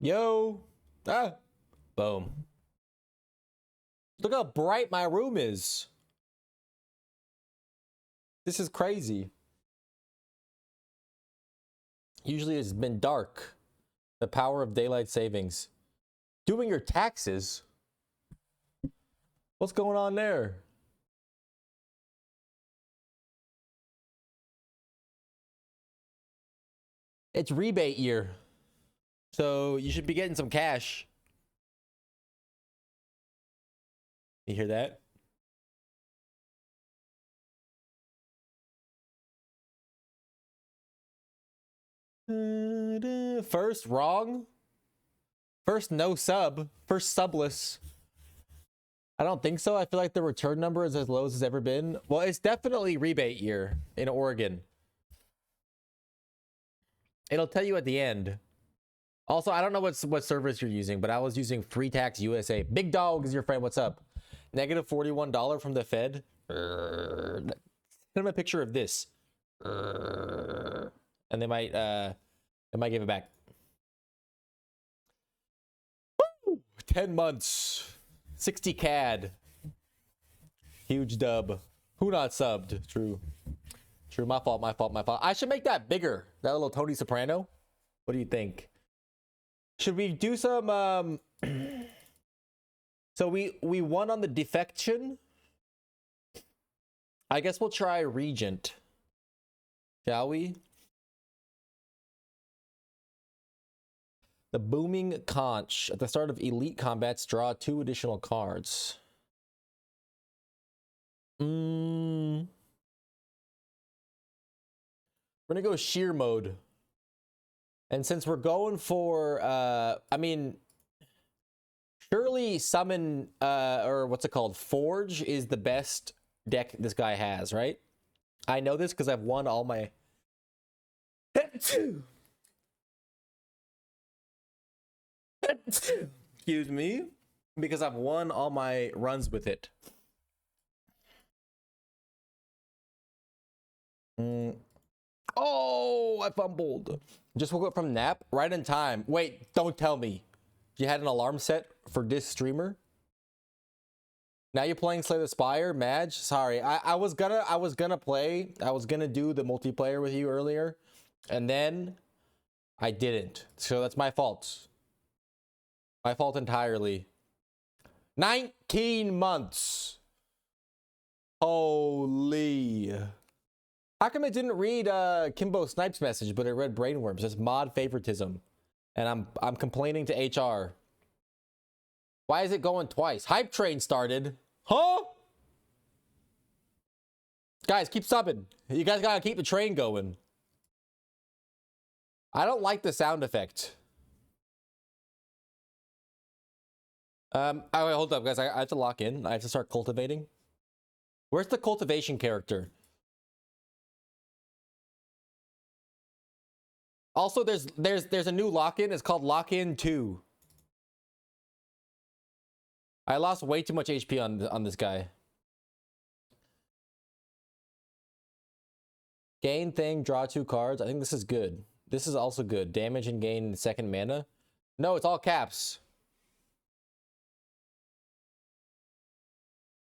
Yo. Ah. Boom. Look how bright my room is. This is crazy. Usually it's been dark. The power of daylight savings. Doing your taxes? What's going on there? It's rebate year. So you should be getting some cash. You hear that? First, wrong. First, no sub. First, subless. I don't think so. I feel like the return number is as low as it's ever been. Well, it's definitely rebate year in Oregon. It'll tell you at the end. Also, I don't know what service you're using, but I was using Free Tax USA. Big Dog is your friend. What's up? Negative $41 from the Fed. Send them a picture of this. And they might give it back. Woo! 10 months. 60 CAD. Huge dub. Who not subbed? True. True. My fault. I should make that bigger. That little Tony Soprano. What do you think? Should we do some so we won on the defection. I guess we'll try Regent. Shall we? The Booming Conch. At the start of Elite Combats, draw 2 additional cards. We're gonna go sheer mode. And since we're going for, I mean, surely summon, or what's it called? Forge is the best deck this guy has, right? I know this because I've won all my... Excuse me. Because I've won all my runs with it. Oh, I fumbled. Just woke up from nap right in time. Wait, don't tell me. You had an alarm set for this streamer? Now you're playing Slay the Spire, Madge? Sorry, I was gonna play. I was gonna do the multiplayer with you earlier, and then I didn't. So that's my fault. My fault entirely. 19 months. Holy. How come it didn't read Kimbo Snipes' message, but it read Brainworms? It's mod favoritism. And I'm complaining to HR. Why is it going twice? Hype train started. Huh? Guys, keep subbing. You guys gotta keep the train going. I don't like the sound effect. Oh, wait, hold up, guys. I have to lock in. I have to start cultivating. Where's the cultivation character? Also, there's a new lock-in. It's called Lock-in 2. I lost way too much HP on this guy. Gain thing, draw 2 cards. I think this is good. This is also good. Damage and gain second mana. No, it's all caps.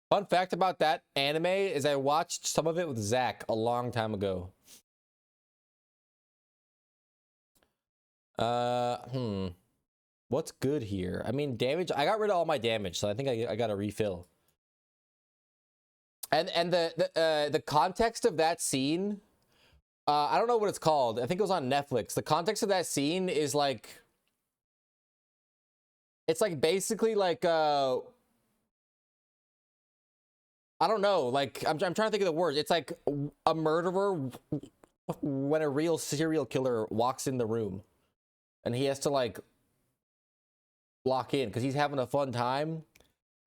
Fun fact about that anime is I watched some of it with Zach a long time ago. What's good here? I mean, damage. I got rid of all my damage, so I think I got to refill. And the context of that scene, I don't know what it's called. I think it was on Netflix. The context of that scene is like, it's like basically like I don't know. Like I'm trying to think of the words. It's like a murderer when a real serial killer walks in the room. And he has to like lock in because he's having a fun time,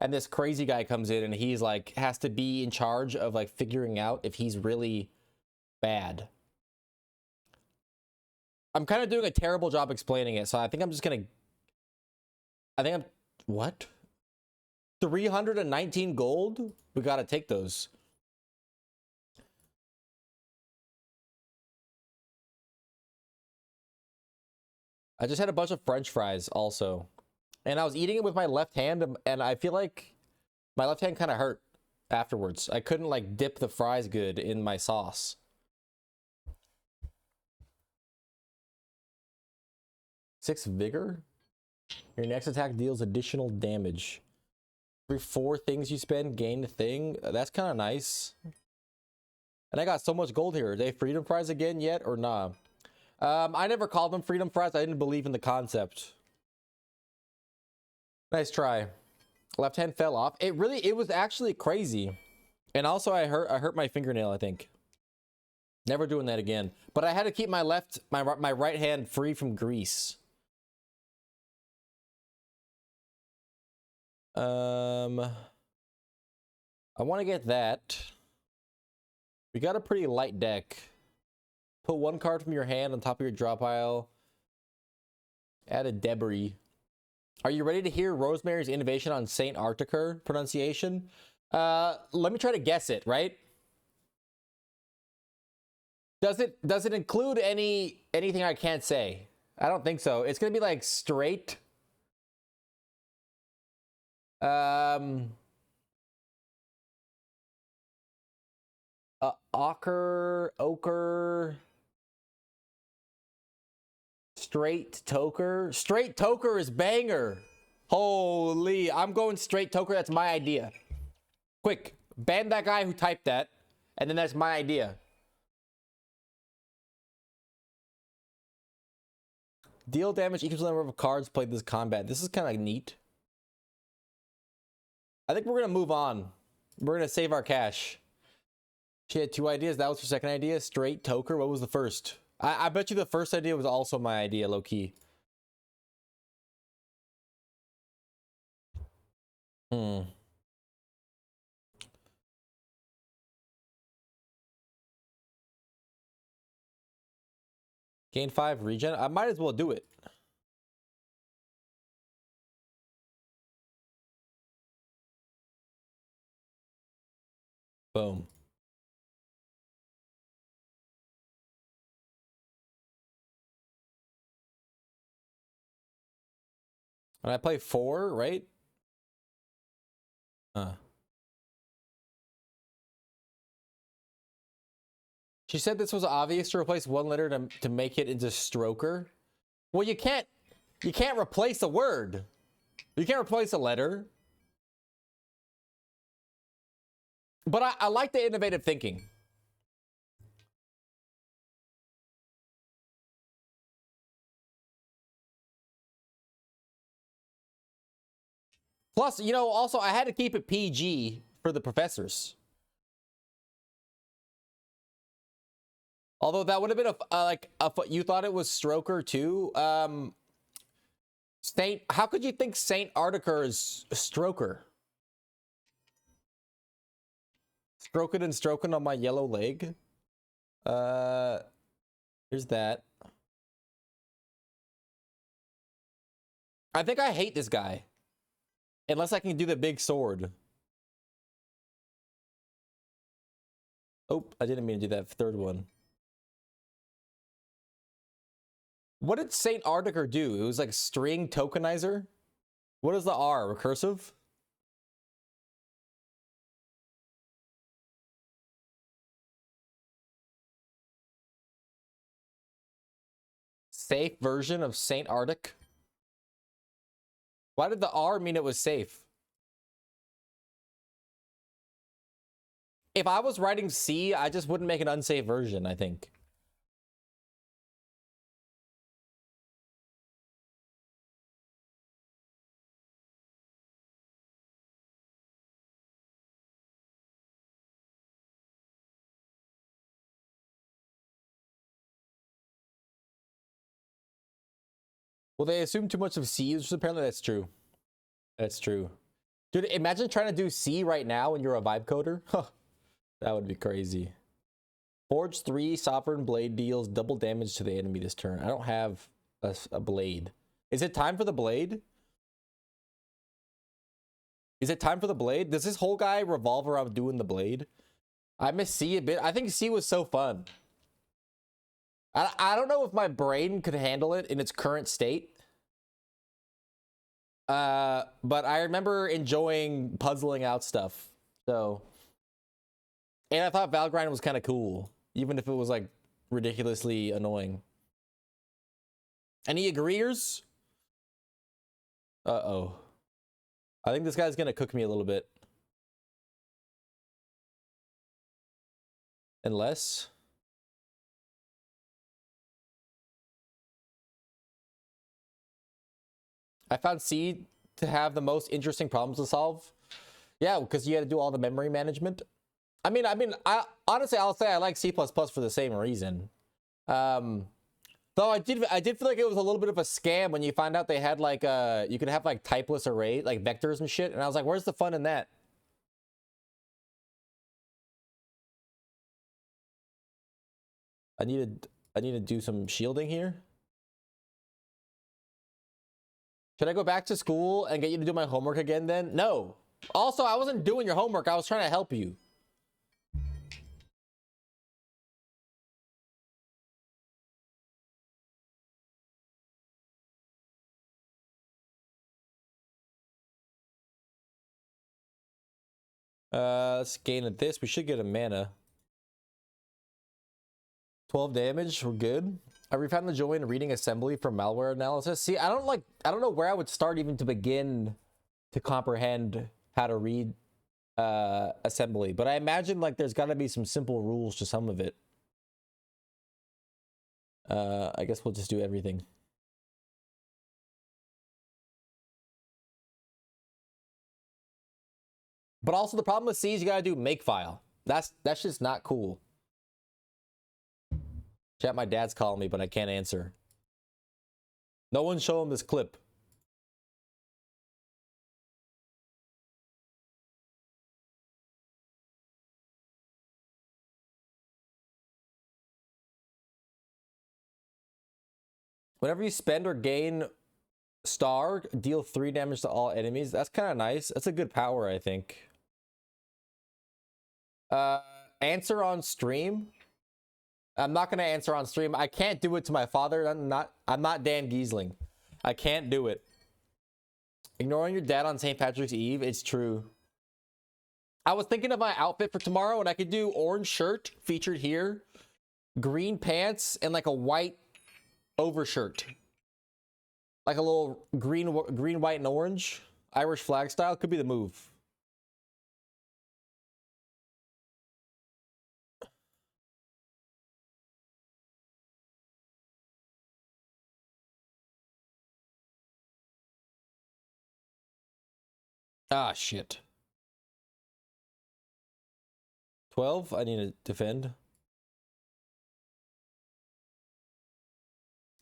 and this crazy guy comes in and he's like has to be in charge of like figuring out if he's really bad. I'm kind of doing a terrible job explaining it, so I think I'm just gonna what? 319 gold? We gotta take those. I just had a bunch of French fries also. And I was eating it with my left hand, and I feel like my left hand kind of hurt afterwards. I couldn't like dip the fries good in my sauce. Six vigor? Your next attack deals additional damage. Every 4 things you spend, gain a thing. That's kind of nice. And I got so much gold here. Are they freedom fries again yet or nah? I never called them freedom fries. I didn't believe in the concept. Nice try. Left hand fell off. It was actually crazy. And also I hurt my fingernail, I think. Never doing that again. But I had to keep my right hand free from grease. I want to get that. We got a pretty light deck. Put 1 card from your hand on top of your draw pile. Add a debris. Are you ready to hear Rosemary's innovation on Saint Artiker pronunciation? Let me try to guess it, right? Does it include anything I can't say? I don't think so. It's gonna be like straight. Ochre, straight toker. Straight toker is banger. Holy, I'm going straight toker. That's my idea. Quick, ban that guy who typed that, and then that's my idea. Deal damage equals the number of cards played this combat. This is kind of neat. I think we're gonna move on. We're gonna save our cash. She had 2 ideas. That was her second idea. Straight toker. What was the first? I bet you the first idea was also my idea, low key. Gain 5 regen. I might as well do it. Boom. And I play 4, right? She said this was obvious to replace 1 letter to make it into stroker. Well, you can't replace a word. You can't replace a letter. But I like the innovative thinking. Plus, you know, also I had to keep it PG for the professors. Although that would have been you thought it was stroker too. How could you think Saint Artiker is stroker? Stroking and stroking on my yellow leg. Here's that. I think I hate this guy. Unless I can do the big sword. Oh, I didn't mean to do that third one. What did Saint Artiker do? It was like string tokenizer? What is the R? Recursive? Safe version of Saint Arctic? Why did the R mean it was safe? If I was writing C, I just wouldn't make an unsafe version, I think. Well, they assume too much of C, which apparently that's true. That's true. Dude, imagine trying to do C right now when you're a vibe coder. That would be crazy. Forge 3 Sovereign Blade deals double damage to the enemy this turn. I don't have a blade. Is it time for the blade? Is it time for the blade? Does this whole guy revolve around doing the blade? I miss C a bit. I think C was so fun. I don't know if my brain could handle it in its current state. But I remember enjoying puzzling out stuff. So, and I thought Valgrind was kind of cool, even if it was like ridiculously annoying. Any agreeers? Uh-oh. I think this guy's gonna cook me a little bit. Unless... I found C to have the most interesting problems to solve. Yeah, because you had to do all the memory management. I honestly, I'll say I like C++ for the same reason. Though I did feel like it was a little bit of a scam when you find out they had like you could have like typeless array, like vectors and shit, and I was like, where's the fun in that? I need to do some shielding here. Should I go back to school and get you to do my homework again then? No. Also, I wasn't doing your homework. I was trying to help you. Let's gain at this. We should get a mana. 12 damage. We're good. I refound the joy in reading assembly for malware analysis. See, I don't know where I would start even to begin to comprehend how to read assembly, but I imagine like there's got to be some simple rules to some of it. I guess we'll just do everything. But also the problem with C is you gotta do makefile. That's just not cool. Chat, my dad's calling me, but I can't answer. No one show him this clip. Whenever you spend or gain star, deal 3 damage to all enemies. That's kind of nice. That's a good power, I think. Answer on stream. I'm not gonna answer on stream. I can't do it to my father. I'm not Dan Giesling. I can't do it. Ignoring your dad on St. Patrick's Eve. It's true. I was thinking of my outfit for tomorrow, and I could do orange shirt featured here, green pants, and like a white overshirt, like a little green, white, and orange Irish flag style. Could be the move. Ah, shit. 12. I need to defend.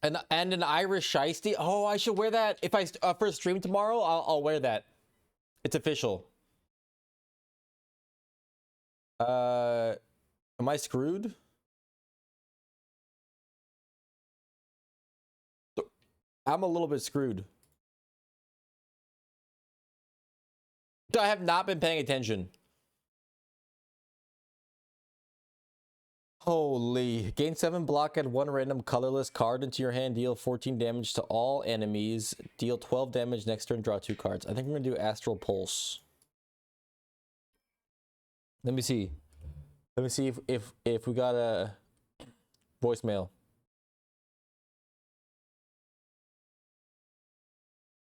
And an Irish shiesty. Oh, I should wear that if I for stream tomorrow. I'll wear that. It's official. Am I screwed? I'm a little bit screwed. I have not been paying attention. Holy. Gain 7 block, add 1 random colorless card into your hand, deal 14 damage to all enemies, deal 12 damage next turn, draw 2 cards. I think I'm gonna do Astral Pulse. Let me see. Let me see if we got a voicemail.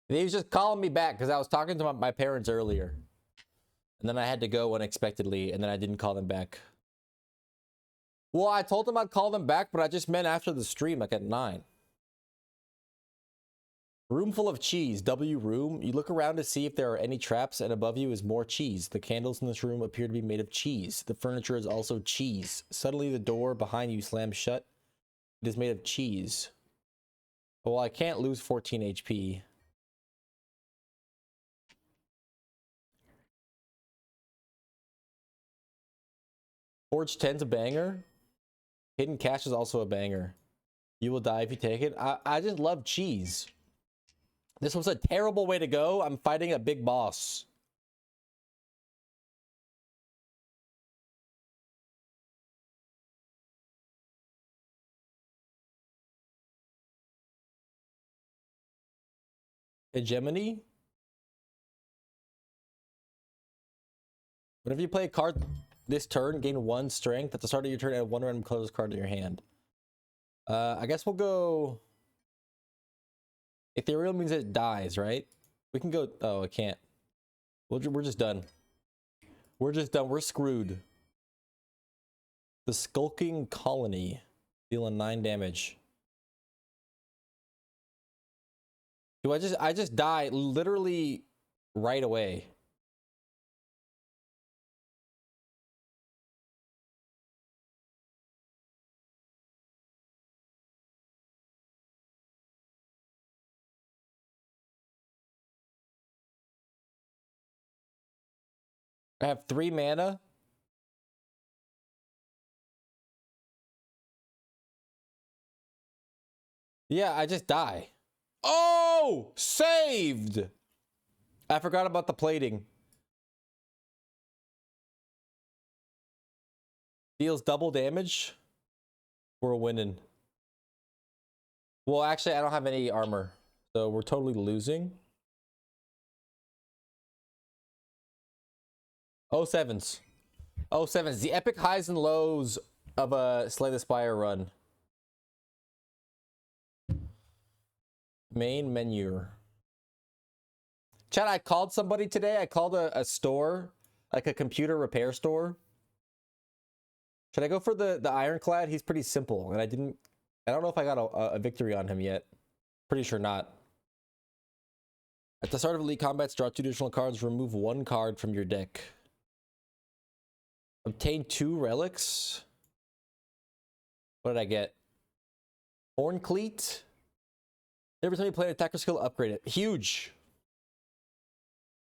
He was just calling me back because I was talking to my parents earlier. And then I had to go unexpectedly, and then I didn't call them back. Well, I told them I'd call them back, but I just meant after the stream, like at 9. Room full of cheese. W room. You look around to see if there are any traps, and above you is more cheese. The candles in this room appear to be made of cheese. The furniture is also cheese. Suddenly, the door behind you slams shut. It is made of cheese. Well, I can't lose 14 HP. Forge 10's a banger. Hidden Cache is also a banger. You will die if you take it. I just love cheese. This was a terrible way to go. I'm fighting a big boss. Hegemony. Whenever you play a card this turn, gain 1 strength. At the start of your turn, add 1 random colorless card to your hand. I guess we'll go... Ethereal means it dies, right? We can go... Oh, I can't. We're just done. We're just done. We're screwed. The Skulking Colony. Dealing 9 damage. Do I just die literally right away? I have 3 mana. Yeah, I just die. Oh, saved. I forgot about the plating. Deals double damage. We're winning. Well, actually, I don't have any armor, so we're totally losing. Oh, sevens. Oh, sevens. The epic highs and lows of a Slay the Spire run. Main menu. Chat, I called somebody today. I called a store, like a computer repair store. Should I go for the Ironclad? He's pretty simple, and I don't know if I got a victory on him yet. Pretty sure not. At the start of Elite Combats, draw 2 additional cards. Remove 1 card from your deck. Obtain 2 relics. What did I get? Horn Cleat. Every time you play an attacker skill, upgrade it. Huge.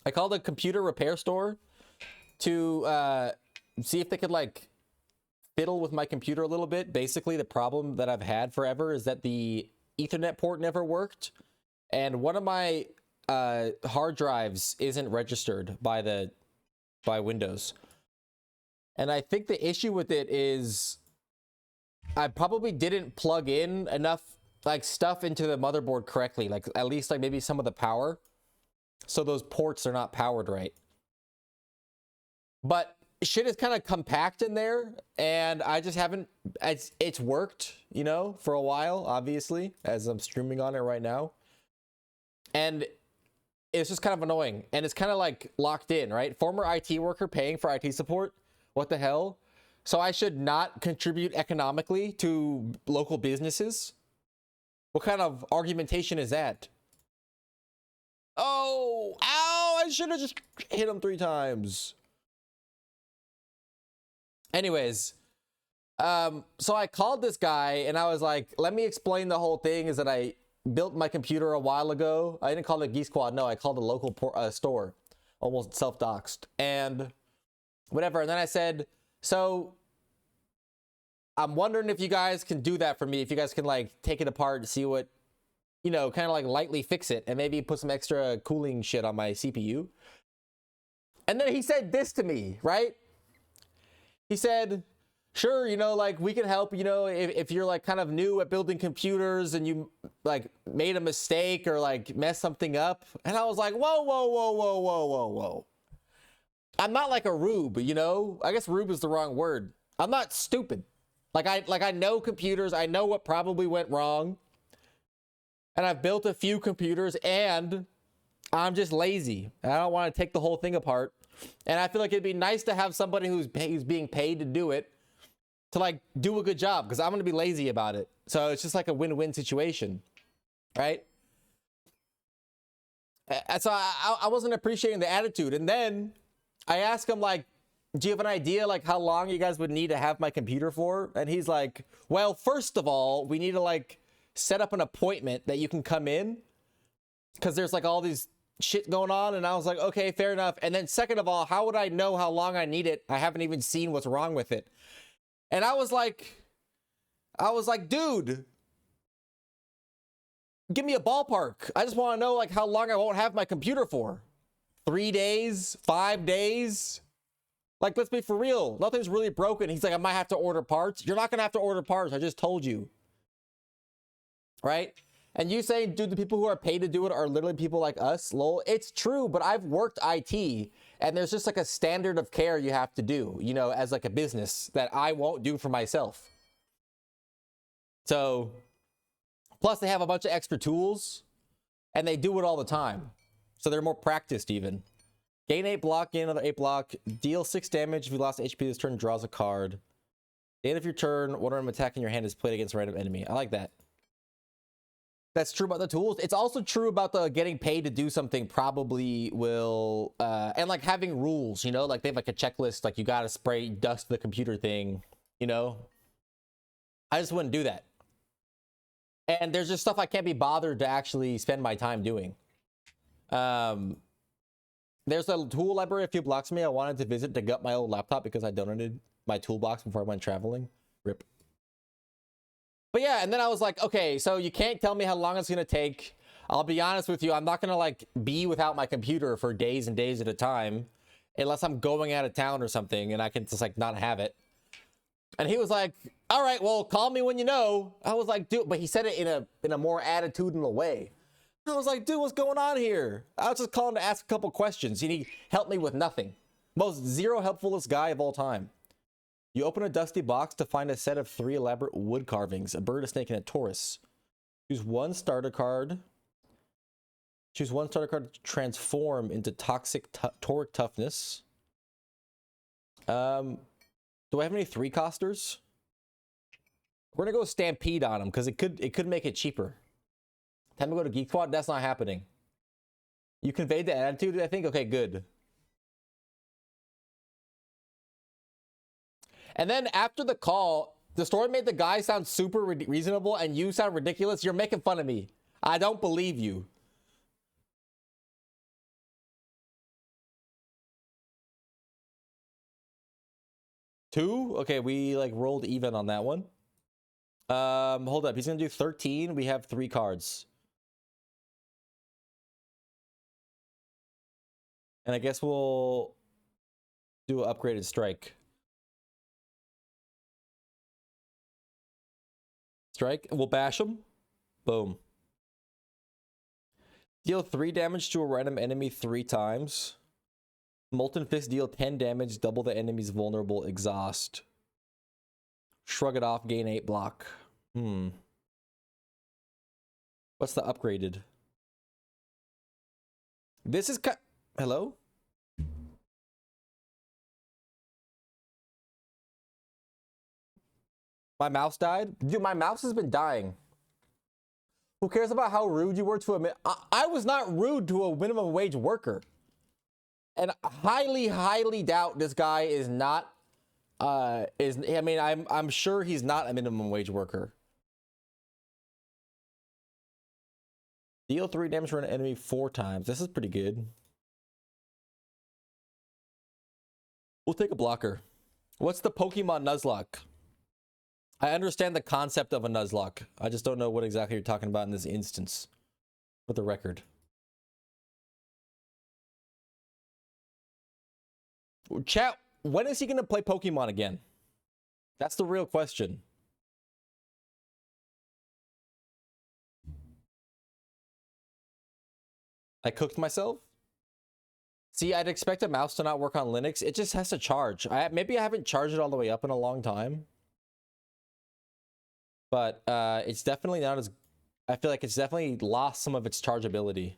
I called a computer repair store to see if they could like fiddle with my computer a little bit. Basically, the problem that I've had forever is that the Ethernet port never worked, and one of my hard drives isn't registered by Windows. And I think the issue with it is I probably didn't plug in enough like stuff into the motherboard correctly, like at least like maybe some of the power, so those ports are not powered right. But shit is kind of compact in there, and I just haven't, it's worked, you know, for a while, obviously, as I'm streaming on it right now, and it's just kind of annoying, and it's kind of like locked in, right? Former IT worker paying for IT support, what the hell? So I should not contribute economically to local businesses? What kind of argumentation is that? Oh, ow, I should have just hit him 3 times. Anyways, so I called this guy and I was like, let me explain the whole thing is that I built my computer a while ago. I didn't call it Geek Squad. No, I called a local store, almost self-doxed and whatever. And then I said, so I'm wondering if you guys can do that for me. If you guys can like take it apart and see what, you know, kind of like lightly fix it and maybe put some extra cooling shit on my CPU. And then he said this to me, right? He said, sure, you know, like we can help, you know, if you're like kind of new at building computers and you like made a mistake or like messed something up. And I was like, whoa, whoa, whoa, whoa, whoa, whoa, whoa. I'm not like a rube, you know? I guess rube is the wrong word. I'm not stupid. Like I know computers. I know what probably went wrong. And I've built a few computers and I'm just lazy. I don't want to take the whole thing apart. And I feel like it'd be nice to have somebody who's being paid to do it, to like do a good job, because I'm going to be lazy about it. So it's just like a win-win situation, right? And so I wasn't appreciating the attitude. And then I asked him like, do you have an idea like how long you guys would need to have my computer for? And he's like, well, first of all, we need to like set up an appointment that you can come in, because there's like all these shit going on. And I was like, okay, fair enough. And then second of all, how would I know how long I need it? I haven't even seen what's wrong with it. And I was like, dude, give me a ballpark. I just want to know like how long I won't have my computer for. 3 days, 5 days. Like, let's be for real. Nothing's really broken. He's like, I might have to order parts. You're not going to have to order parts. I just told you. Right? And you saying, dude, the people who are paid to do it are literally people like us? Lol. It's true, but I've worked IT, and there's just like a standard of care you have to do, you know, as like a business that I won't do for myself. So, plus they have a bunch of extra tools, and they do it all the time. So they're more practiced even. Gain 8 block, gain another 8 block, deal 6 damage if you lost HP this turn, draws a card. At the end of your turn, one random attack in your hand is played against a random enemy. I like that. That's true about the tools. It's also true about the getting paid to do something probably will, and like having rules, you know, like they have like a checklist, like you got to spray dust the computer thing, you know. I just wouldn't do that. And there's just stuff I can't be bothered to actually spend my time doing. There's a tool library a few blocks from me I wanted to visit to gut my old laptop because I donated my toolbox before I went traveling. RIP. But yeah, and then I was like, okay, so you can't tell me how long it's going to take. I'll be honest with you. I'm not going to like be without my computer for days and days at a time unless I'm going out of town or something and I can just like not have it. And he was like, all right, well, call me when you know. I was like, dude, but he said it in a more attitudinal way. I was like, dude, what's going on here? I was just calling to ask a couple questions and he helped me with nothing. Most zero helpfulest guy of all time. You open a dusty box to find a set of 3 elaborate wood carvings, a bird, a snake, and a Taurus. Choose one starter card. Choose one starter card to transform into toxic toric toughness. Do I have any 3-costers? We're gonna go Stampede on them because it could make it cheaper. Time to go to Geek Squad? That's not happening. You conveyed the attitude, I think? Okay, good. And then after the call, the story made the guy sound super reasonable and you sound ridiculous. You're making fun of me. I don't believe you. Two? Okay, we like rolled even on that one. Hold up. He's gonna do 13. We have 3 cards. And I guess we'll do an upgraded strike. Strike. We'll bash him. Boom. Deal 3 damage to a random enemy 3 times. Molten Fist, deal 10 damage, double the enemy's vulnerable exhaust. Shrug it off, gain 8 block. What's the upgraded? This is hello? My mouse died? Dude, my mouse has been dying. Who cares about how rude you were to a I was not rude to a minimum wage worker. And highly doubt this guy is not I mean, I'm sure he's not a minimum wage worker. Deal 3 damage for an enemy 4 times. This is pretty good. We'll take a blocker. What's the Pokemon Nuzlocke? I understand the concept of a Nuzlocke. I just don't know what exactly you're talking about in this instance. For the record. Chat, when is he going to play Pokemon again? That's the real question. I cooked myself? See, I'd expect a mouse to not work on Linux. It just has to charge. Maybe I haven't charged it all the way up in a long time. But it's definitely not as... I feel like it's definitely lost some of its chargeability.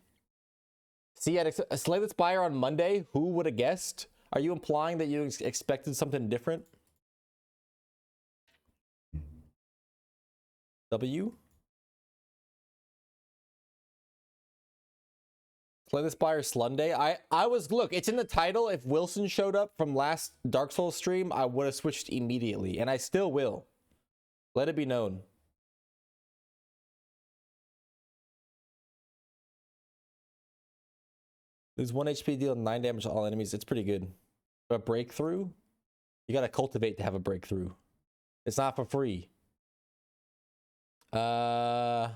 See, I'd Slay the Spire on Monday? Who would have guessed? Are you implying that you expected something different? W? Slay the Spire Slunday? I was... Look, it's in the title. If Wilson showed up from last Dark Souls stream, I would have switched immediately. And I still will. Let it be known. Lose 1 HP, deal 9 damage to all enemies. It's pretty good. But a breakthrough? You gotta cultivate to have a breakthrough. It's not for free. That's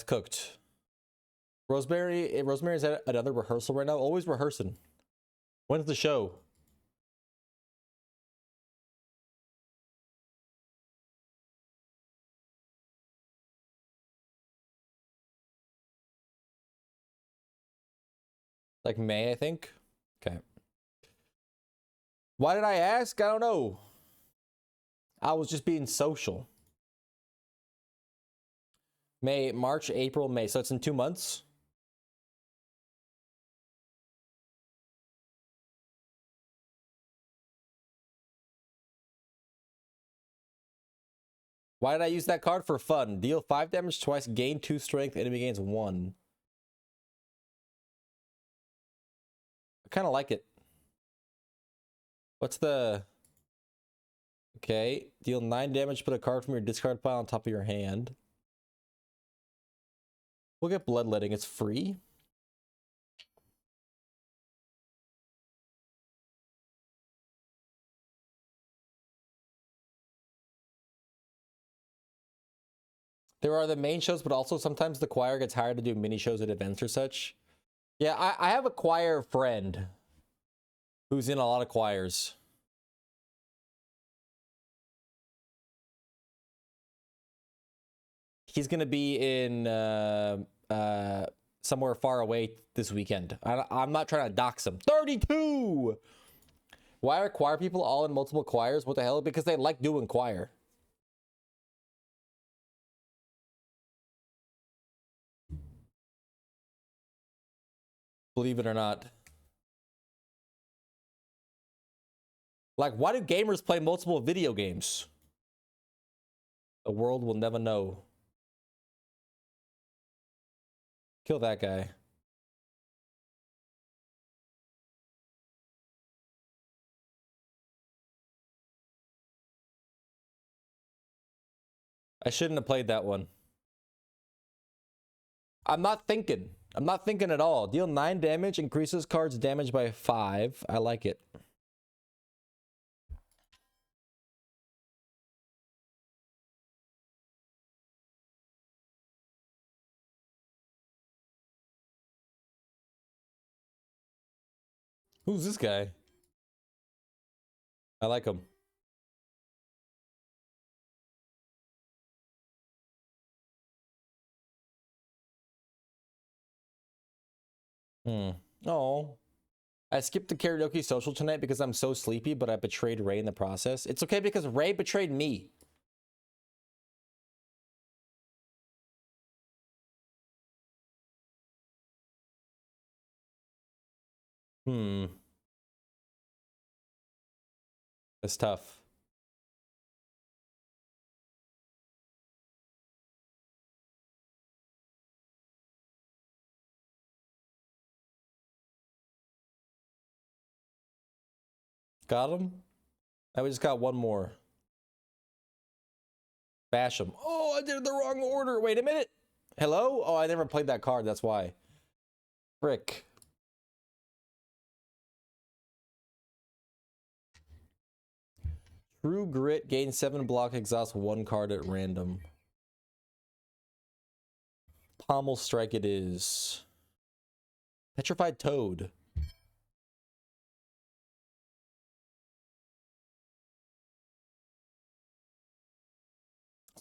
cooked. Rosemary's at another rehearsal right now. Always rehearsing. When's the show? Like May, I think. Okay. Why did I ask? I don't know. I was just being social. May, March, April, May. So it's in 2 months. Why did I use that card? For fun. Deal 5 damage twice, gain 2 strength, enemy gains 1. I kind of like it. What's the... Okay. Deal 9 damage, put a card from your discard pile on top of your hand. We'll get Bloodletting. It's free. There are the main shows, but also sometimes the choir gets hired to do mini shows at events or such. Yeah, I have a choir friend who's in a lot of choirs. He's gonna be in somewhere far away this weekend. I'm not trying to dox him. 32! Why are choir people all in multiple choirs? What the hell? Because they like doing choir. Believe it or not. Like, why do gamers play multiple video games? The world will never know. Kill that guy. I shouldn't have played that one. I'm not thinking. I'm not thinking at all. Deal 9 damage, increases cards damage by 5. I like it. Who's this guy? I like him. Oh. I skipped the karaoke social tonight because I'm so sleepy, but I betrayed Ray in the process. It's okay because Ray betrayed me. That's tough. Got him? Now we just got one more. Bash him. Oh, I did it the wrong order. Wait a minute. Hello? Oh, I never played that card. That's why. Frick. True Grit. Gain 7 block. Exhaust 1 card at random. Pommel Strike it is. Petrified Toad.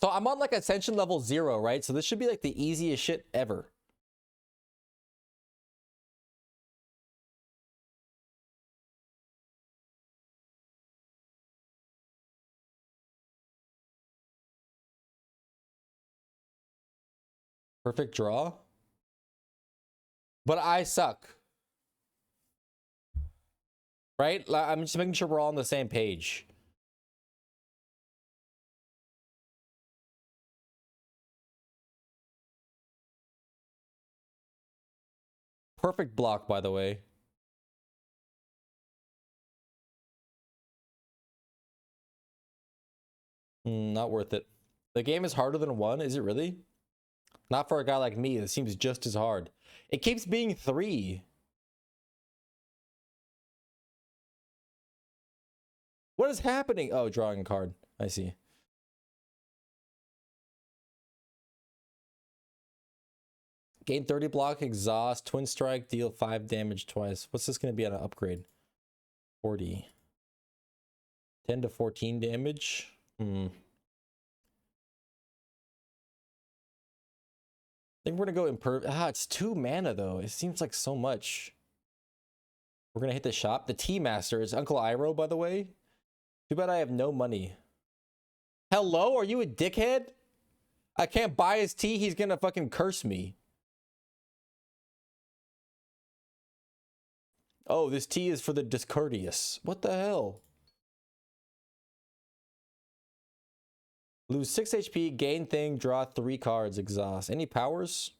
So I'm on like Ascension level 0, right? So this should be like the easiest shit ever. Perfect draw. But I suck. Right? I'm just making sure we're all on the same page. Perfect block, by the way. Not worth it. The game is harder than 1. Is it really? Not for a guy like me. It seems just as hard. It keeps being 3. What is happening? Oh, drawing a card. I see. Gain 30 block, exhaust, twin strike, deal 5 damage twice. What's this going to be on an upgrade? 40. 10 to 14 damage. I think we're going to go it's 2 mana though. It seems like so much. We're gonna hit the shop. The Tea Master is Uncle Iroh, by the way. Too bad I have no money. Hello, are you a dickhead? I can't buy his tea. He's gonna fucking curse me. Oh, this tea is for the discourteous. What the hell? Lose 6 HP, gain thing, draw 3 cards, exhaust. Any powers?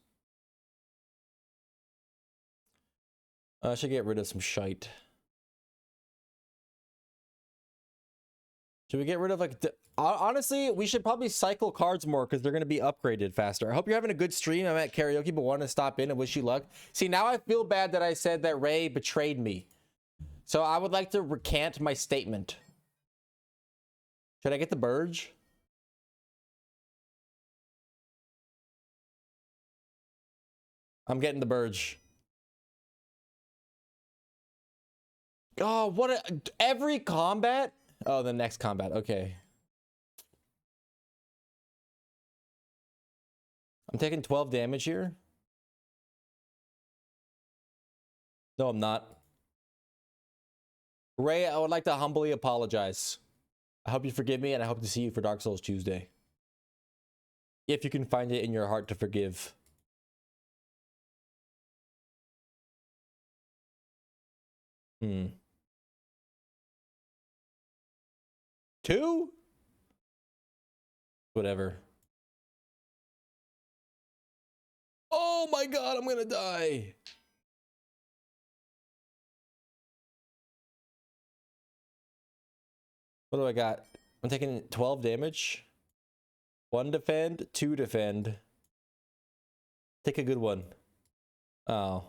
I should get rid of some shite. Should we get rid of like... Honestly, we should probably cycle cards more because they're going to be upgraded faster. I hope you're having a good stream. I'm at karaoke, but want to stop in and wish you luck. See, now I feel bad that I said that Ray betrayed me. So I would like to recant my statement. Should I get the Burge? I'm getting the Burge. Oh, what a... Every combat? Oh, the next combat. Okay. I'm taking 12 damage here. No, I'm not. Ray, I would like to humbly apologize. I hope you forgive me, and I hope to see you for Dark Souls Tuesday. If you can find it in your heart to forgive. Two? Whatever. Oh my god, I'm gonna die. What do I got? I'm taking 12 damage. 1 defend, 2 defend. Take a good one. Oh.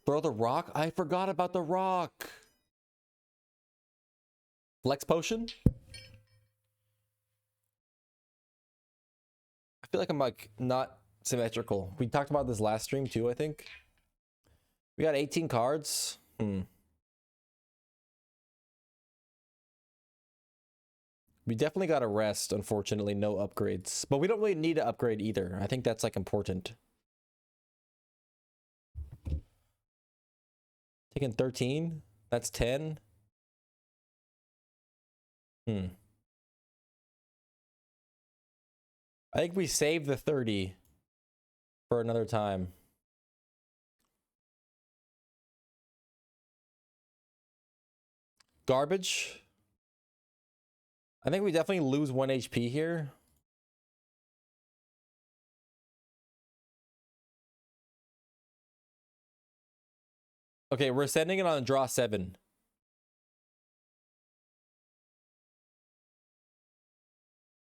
Throw the rock? I forgot about the rock. Flex potion? I feel like I'm like not symmetrical. We talked about this last stream too, I think. We got 18 cards. We definitely got to rest, unfortunately, no upgrades. But we don't really need to upgrade either. I think that's like important. Taking 13. That's 10. I think we save the 30 for another time. Garbage. I think we definitely lose 1 HP here. Okay, we're sending it on draw 7.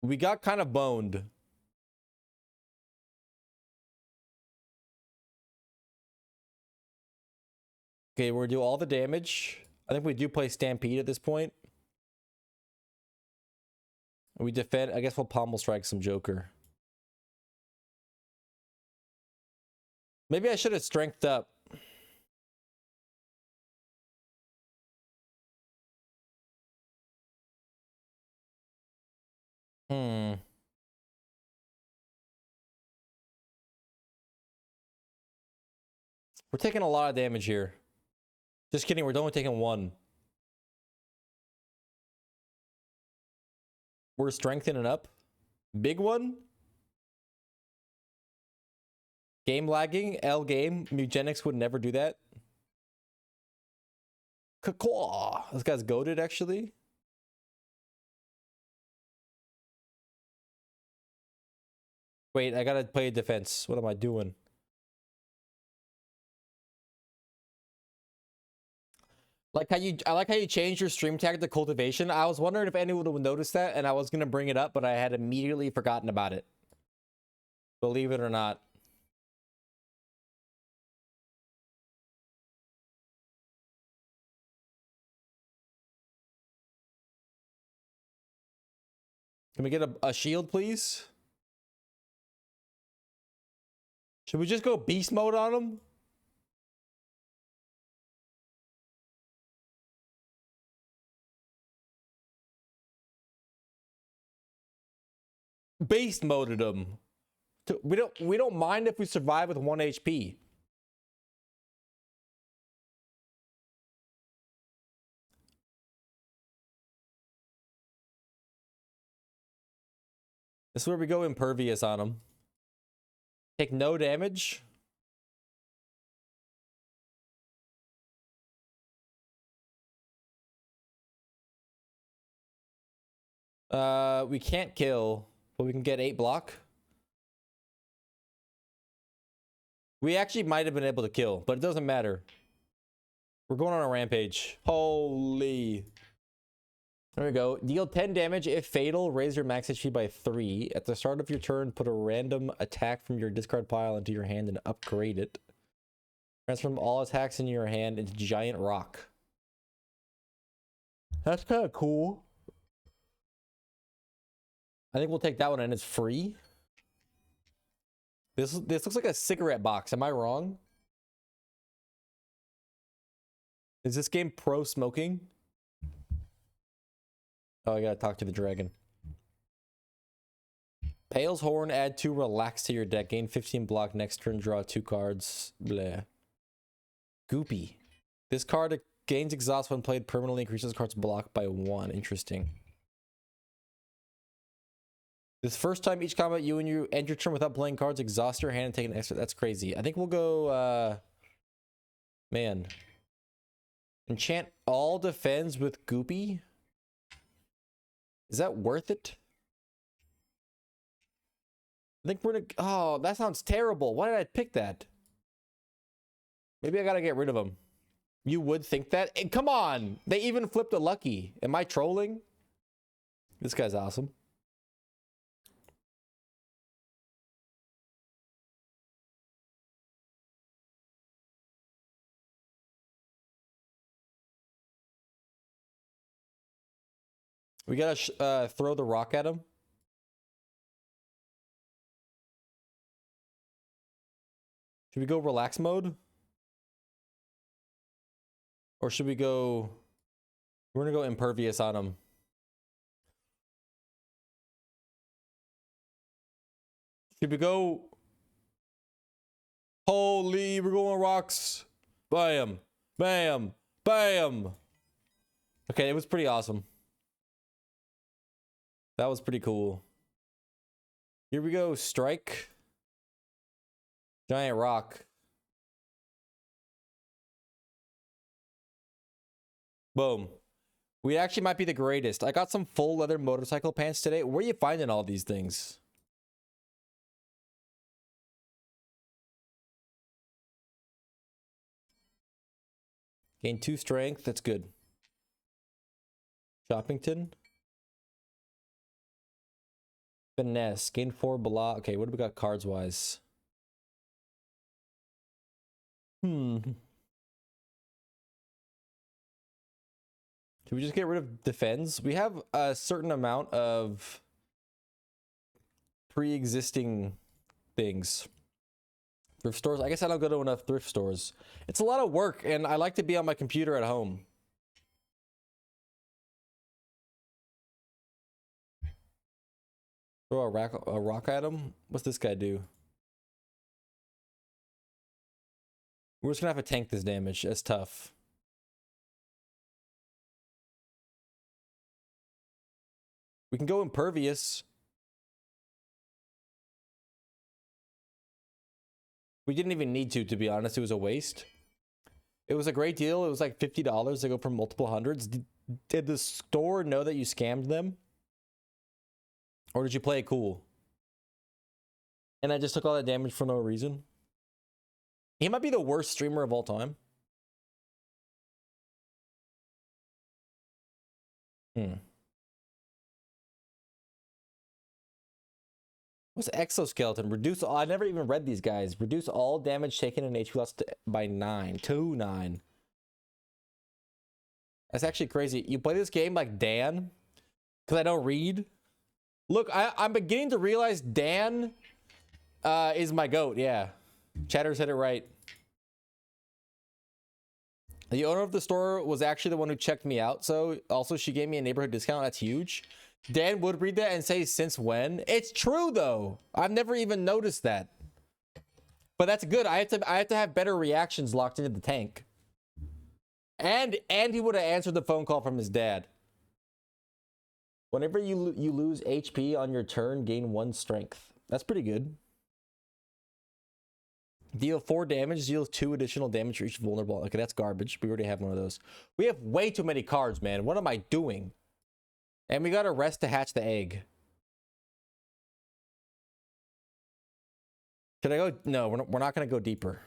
We got kind of boned. Okay, we're gonna do all the damage. I think we do play Stampede at this point. We defend. I guess we'll pommel strike some Joker. Maybe I should have strengthed up. We're taking a lot of damage here. Just kidding, we're only taking 1. We're strengthening up. Big one. Game lagging. L game. Mugenics would never do that. Caw. This guy's goated, actually. Wait, I gotta play defense. What am I doing? I like how you changed your stream tag to cultivation. I was wondering if anyone would notice that, and I was gonna bring it up, but I had immediately forgotten about it. Believe it or not. Can we get a shield, please? Should we just go beast mode on him? Beast moded him. We don't mind if we survive with 1 HP. This is where we go impervious on him. Take no damage. We can't kill, but we can get 8 block. We actually might have been able to kill, but it doesn't matter. We're going on a rampage. Holy. There we go. Deal 10 damage. If fatal, raise your max HP by 3. At the start of your turn, put a random attack from your discard pile into your hand and upgrade it. Transform all attacks in your hand into giant rock. That's kind of cool. I think we'll take that one, and it's free. This looks like a cigarette box. Am I wrong? Is this game pro smoking? Oh, I gotta talk to the dragon. Pale's Horn, add 2 relax to your deck. Gain 15 block next turn, draw 2 cards. Bleh. Goopy. This card gains exhaust when played permanently, increases card's block by 1. Interesting. This first time each combat you end your turn without playing cards, exhaust your hand and take an extra. That's crazy. I think we'll go, man. Enchant all defends with Goopy. Is that worth it? I think we're gonna, oh, that sounds terrible. Why did I pick that? Maybe I gotta get rid of him. You would think that? And come on! They even flipped a lucky. Am I trolling? This guy's awesome. We gotta throw the rock at him. Should we go relax mode? Or should we go... We're gonna go impervious on him. Should we go... Holy, we're going rocks. Bam. Bam. Bam. Okay, it was pretty awesome. That was pretty cool. Here we go, strike. Giant rock. Boom. We actually might be the greatest. I got some full leather motorcycle pants today. Where are you finding all these things? Gain 2 strength. That's good. Shoppington. Finesse. Gain 4 blah. Okay, what do we got cards wise? Should we just get rid of defends? We have a certain amount of pre-existing things. Thrift stores. I guess I don't go to enough thrift stores. It's a lot of work, and I like to be on my computer at home. Throw a rock at him? What's this guy do? We're just gonna have to tank this damage. That's tough. We can go impervious. We didn't even need to be honest. It was a waste. It was a great deal. It was like $50 to go for multiple hundreds. Did the store know that you scammed them? Or did you play it cool? And I just took all that damage for no reason? He might be the worst streamer of all time. What's exoskeleton? Reduce all, I never even read these guys. Reduce all damage taken in HP loss by 9. 9. That's actually crazy. You play this game like Dan? Because I don't read? Look, I'm beginning to realize Dan is my goat, yeah. Chatter's hit it right. The owner of the store was actually the one who checked me out, so also she gave me a neighborhood discount. That's huge. Dan would read that and say, since when? It's true, though. I've never even noticed that. But that's good. I have to have better reactions locked into the tank. And he would have answered the phone call from his dad. Whenever you lose HP on your turn, gain 1 strength. That's pretty good. Deal 4 damage, deal 2 additional damage for each vulnerable. Okay, that's garbage. We already have one of those. We have way too many cards, man. What am I doing? And we gotta rest to hatch the egg. Should I go? No, we're not gonna go deeper.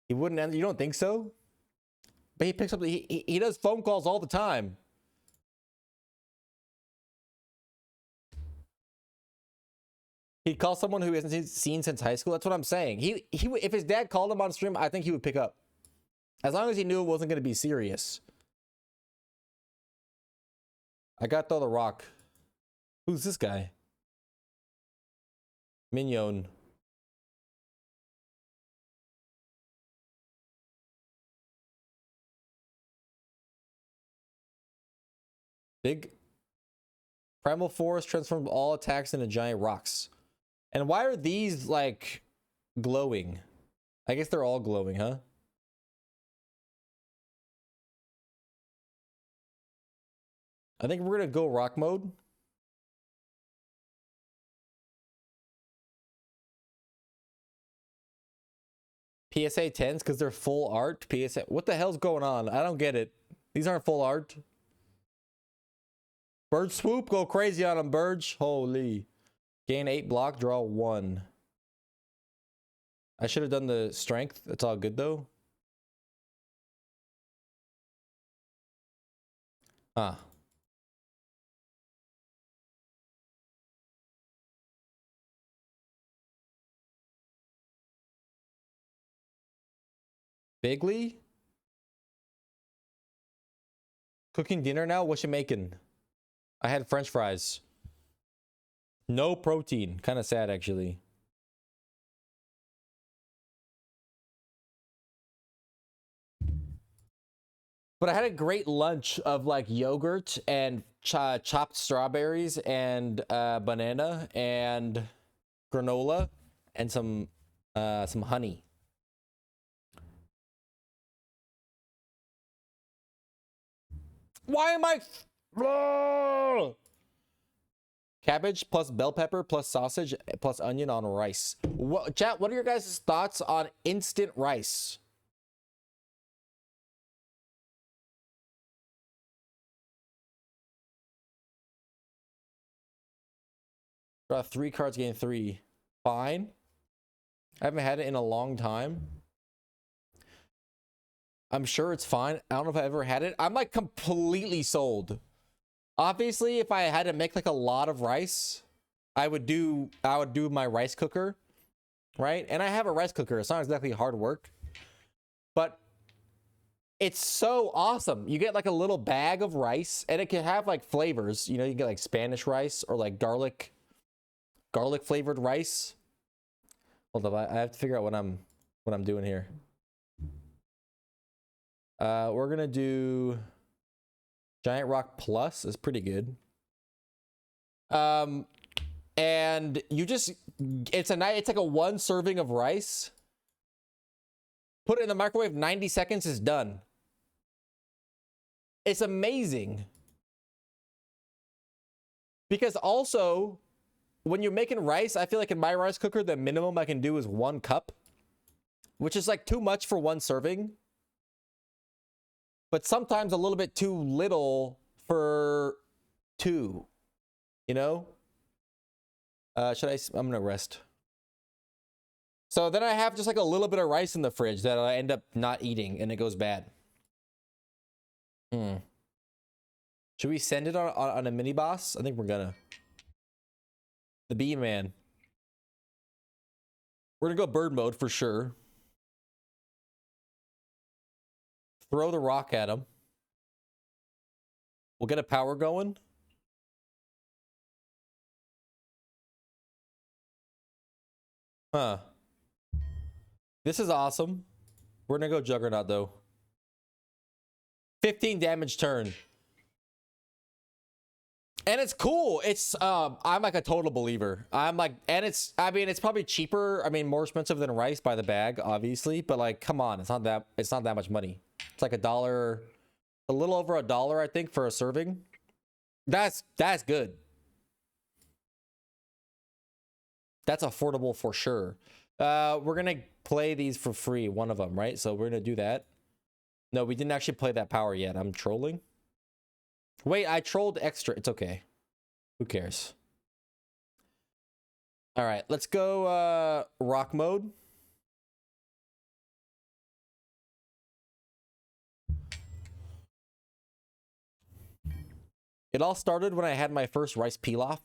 He wouldn't end. You don't think so? But he picks up. He does phone calls all the time. He'd call someone who hasn't seen since high school. That's what I'm saying. He if his dad called him on stream, I think he would pick up. As long as he knew it wasn't going to be serious. I got throw the rock. Who's this guy? Mignon. Big. Primal Force transforms all attacks into giant rocks. And why are these, like, glowing? I guess they're all glowing, huh? I think we're gonna go rock mode. PSA 10s because they're full art. PSA, what the hell's going on? I don't get it. These aren't full art. Bird swoop, go crazy on them, Burge. Holy. Gain 8 block, draw 1. I should have done the strength. It's all good though. Ah. Bigly? Cooking dinner now? What you making? I had French fries. No protein. Kind of sad, actually. But I had a great lunch of like yogurt and chopped strawberries and banana and granola and some honey. Why am I? Cabbage plus bell pepper plus sausage plus onion on rice. What, chat, what are your guys' thoughts on instant rice? Draw 3 cards, gain 3. Fine. I haven't had it in a long time. I'm sure it's fine. I don't know if I ever had it. I'm like completely sold. Obviously, if I had to make like a lot of rice, I would do my rice cooker, right? And I have a rice cooker. It's not exactly hard work, but it's so awesome. You get like a little bag of rice and it can have like flavors. You know, you get like Spanish rice or like garlic flavored rice. Hold up, I have to figure out what I'm doing here. We're gonna do Giant Rock Plus is pretty good. And you just it's like a 1 serving of rice. Put it in the microwave, 90 seconds is done. It's amazing. Because also, when you're making rice, I feel like in my rice cooker, the minimum I can do is 1 cup, which is like too much for 1 serving. But sometimes a little bit too little for 2, you know? I'm gonna rest. So then I have just like a little bit of rice in the fridge that I end up not eating and it goes bad. Should we send it on a mini boss? I think we're gonna. The bee man. We're gonna go bird mode for sure. Throw the rock at him. We'll get a power going. Huh. This is awesome. We're gonna go Juggernaut though. 15 damage turn. And it's cool. It's I'm like a total believer. I'm like, and it's it's probably cheaper. I mean, more expensive than rice by the bag, obviously, but like, come on, it's not that much money. It's like $1, a little over $1, I think, for a serving. That's good. That's affordable for sure. We're gonna play these for free, one of them, right? So we're gonna do that. No, we didn't actually play that power yet. I'm trolling. Wait, I trolled extra. It's okay. Who cares? All right, let's go rock mode. It all started when I had my first rice pilaf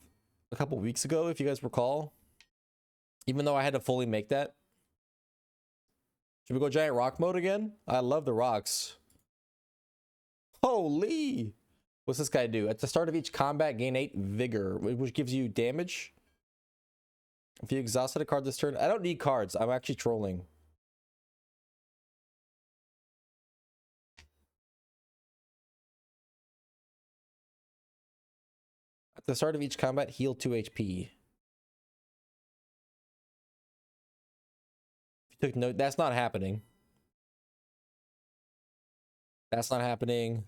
a couple weeks ago, if you guys recall. Even though I had to fully make that. Should we go giant rock mode again? I love the rocks. Holy! What's this guy do? At the start of each combat, gain 8 vigor, which gives you damage. If you exhausted a card this turn, I don't need cards. I'm actually trolling. At the start of each combat, heal 2 HP. If you took note, that's not happening. That's not happening.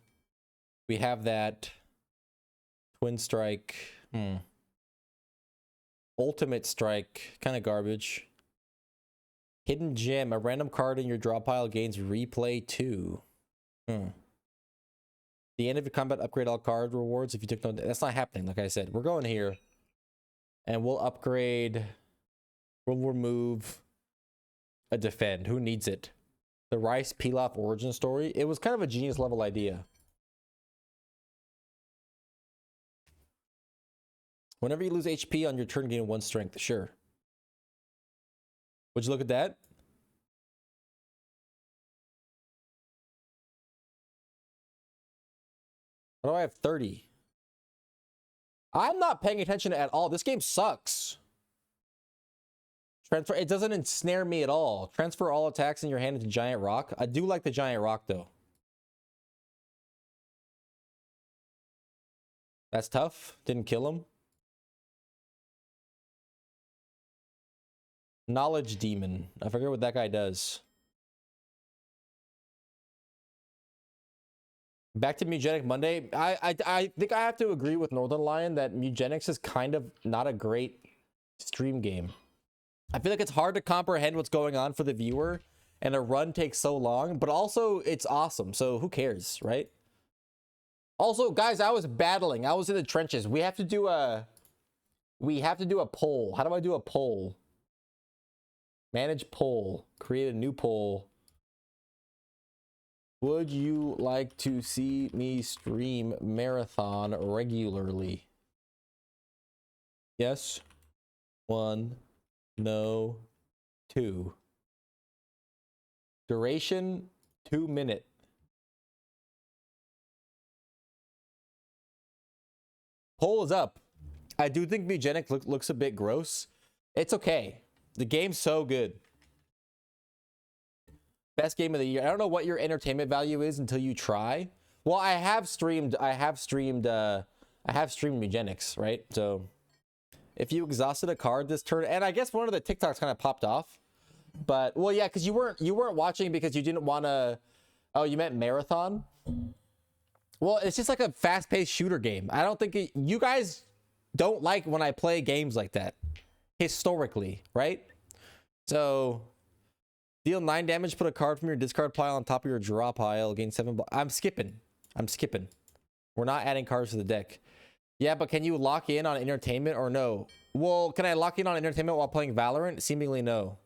We have that. Twin strike. Ultimate strike. Kind of garbage. Hidden gem. A random card in your draw pile gains replay 2. The end of your combat, upgrade all card rewards if you took no. That's not happening, like I said. We're going here. And we'll upgrade. We'll remove a defend. Who needs it? The rice pilaf origin story. It was kind of a genius level idea. Whenever you lose HP on your turn, gain 1 strength. Sure. Would you look at that? Why do I have 30? I'm not paying attention at all. This game sucks. Transfer. It doesn't ensnare me at all. Transfer all attacks in your hand into giant rock. I do like the giant rock though. That's tough. Didn't kill him. Knowledge demon. I forget what that guy does. Back to Mugenic Monday. I think I have to agree with Northern Lion that Mugenics is kind of not a great stream game. I feel like it's hard to comprehend what's going on for the viewer, and a run takes so long, but also it's awesome, so who cares, right? Also, guys, I was battling. I was in the trenches. We have to do a poll. How do I do a poll? Manage poll. Create a new poll. Would you like to see me stream marathon regularly? Yes. 1. No. 2. Duration 2 minute. Poll is up. I do think Mugenic looks a bit gross. It's okay. The game's so good. Best game of the year. I don't know what your entertainment value is until you try. Well, I have streamed Mugenics, right? So if you exhausted a card this turn, and I guess one of the TikToks kind of popped off. But well, yeah, because you weren't watching because you didn't want to. Oh, you meant marathon? Well, it's just like a fast-paced shooter game. I don't think you guys don't like when I play games like that historically, right? So deal 9 damage, put a card from your discard pile on top of your draw pile, gain 7. I'm skipping. We're not adding cards to the deck. Yeah, but can you lock in on entertainment or no? Well, can I lock in on entertainment while playing Valorant? Seemingly no.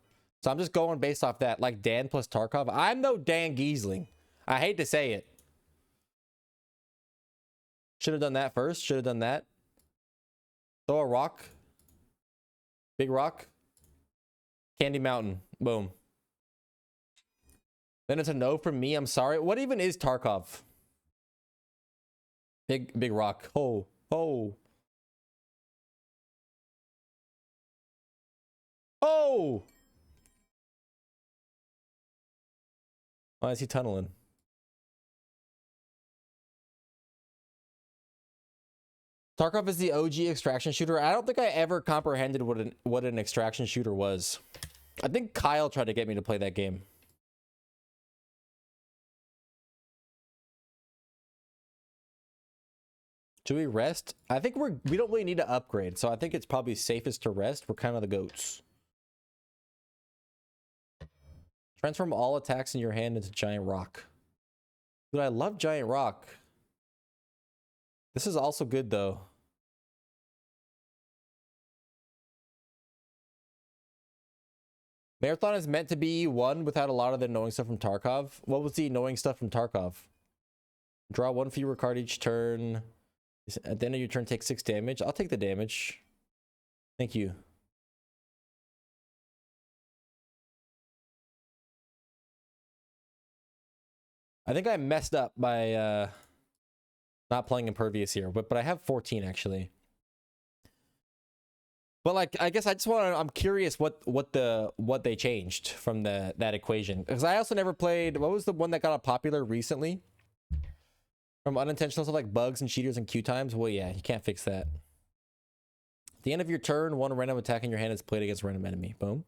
So I'm just going based off that, like Dan plus Tarkov. I'm no Dan Giesling. I hate to say it. Should have done that first. Should have done that. Throw a rock. Big rock. Candy Mountain. Boom. Then it's a no from me. I'm sorry. What even is Tarkov? Big rock. Oh. Oh. Oh! Why is he tunneling? Tarkov is the OG extraction shooter. I don't think I ever comprehended what an extraction shooter was. I think Kyle tried to get me to play that game. Should we rest? I think we don't really need to upgrade, so I think it's probably safest to rest. We're kind of the goats. Transform all attacks in your hand into giant rock. Dude, I love giant rock. This is also good though. Marathon is meant to be won without a lot of the annoying stuff from Tarkov. What was the annoying stuff from Tarkov? Draw one fewer card each turn. At the end of your turn, take 6 damage. I'll take the damage. Thank you. I think I messed up by not playing Impervious here, but I have 14 actually. But like, I guess I just want to, I'm curious what they changed from that equation. Because I also never played, what was the one that got popular recently? From unintentional stuff like bugs and cheaters and queue times? Well, yeah, you can't fix that. At the end of your turn, one random attack in your hand is played against a random enemy. Boom.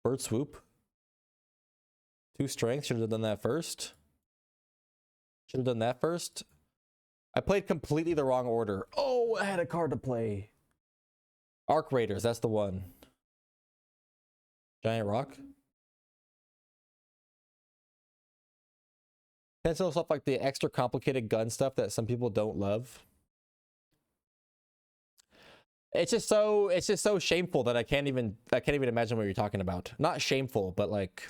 Bird swoop. 2 strength, should have done that first. Should have done that first. I played completely the wrong order. Oh, I had a card to play. Arc Raiders, that's the one. Giant rock. Pencil stuff like the extra complicated gun stuff that some people don't love. It's just so shameful that I can't even imagine what you're talking about. Not shameful, but like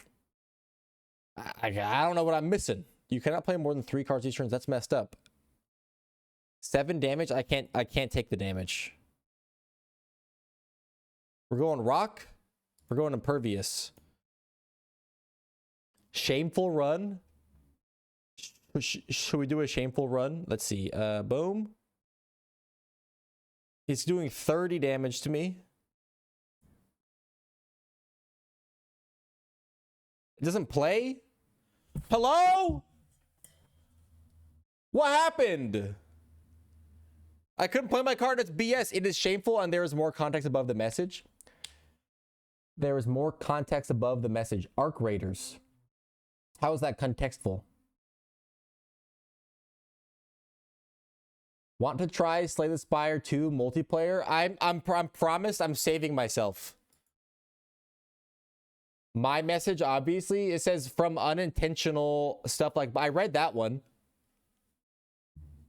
I don't know what I'm missing. You cannot play more than 3 cards each turn. That's messed up. 7 damage. I can't take the damage. We're going rock. We're going impervious. Shameful run. Should we do a shameful run? Let's see. Boom. He's doing 30 damage to me. It doesn't play? Hello? What happened? I couldn't play my card. It's BS. It is shameful, and there is more context above the message. There is more context above the message. Arc Raiders. How is that contextful? Want to try Slay the Spire 2 multiplayer? I'm promised I'm saving myself. My message, obviously, it says from unintentional stuff like, I read that one.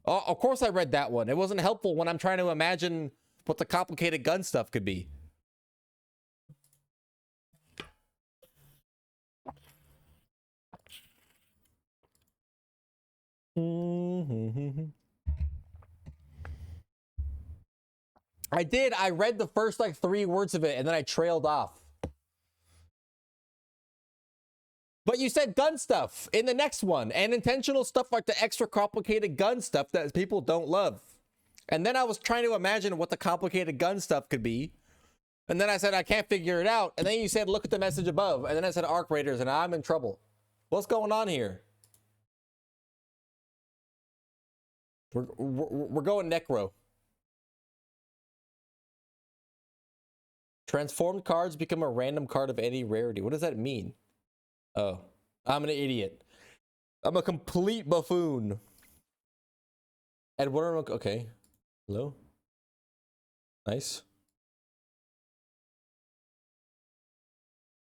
Oh, of course I read that one. It wasn't helpful when I'm trying to imagine what the complicated gun stuff could be. I did. I read the first like 3 words of it and then I trailed off. But you said gun stuff in the next one, and intentional stuff like the extra complicated gun stuff that people don't love. And then I was trying to imagine what the complicated gun stuff could be. And then I said, I can't figure it out. And then you said, look at the message above. And then I said, Arc Raiders, and I'm in trouble. What's going on here? We're going Necro. Transformed cards become a random card of any rarity. What does that mean? Oh, I'm an idiot. I'm a complete buffoon. And what are, okay. Hello? Nice.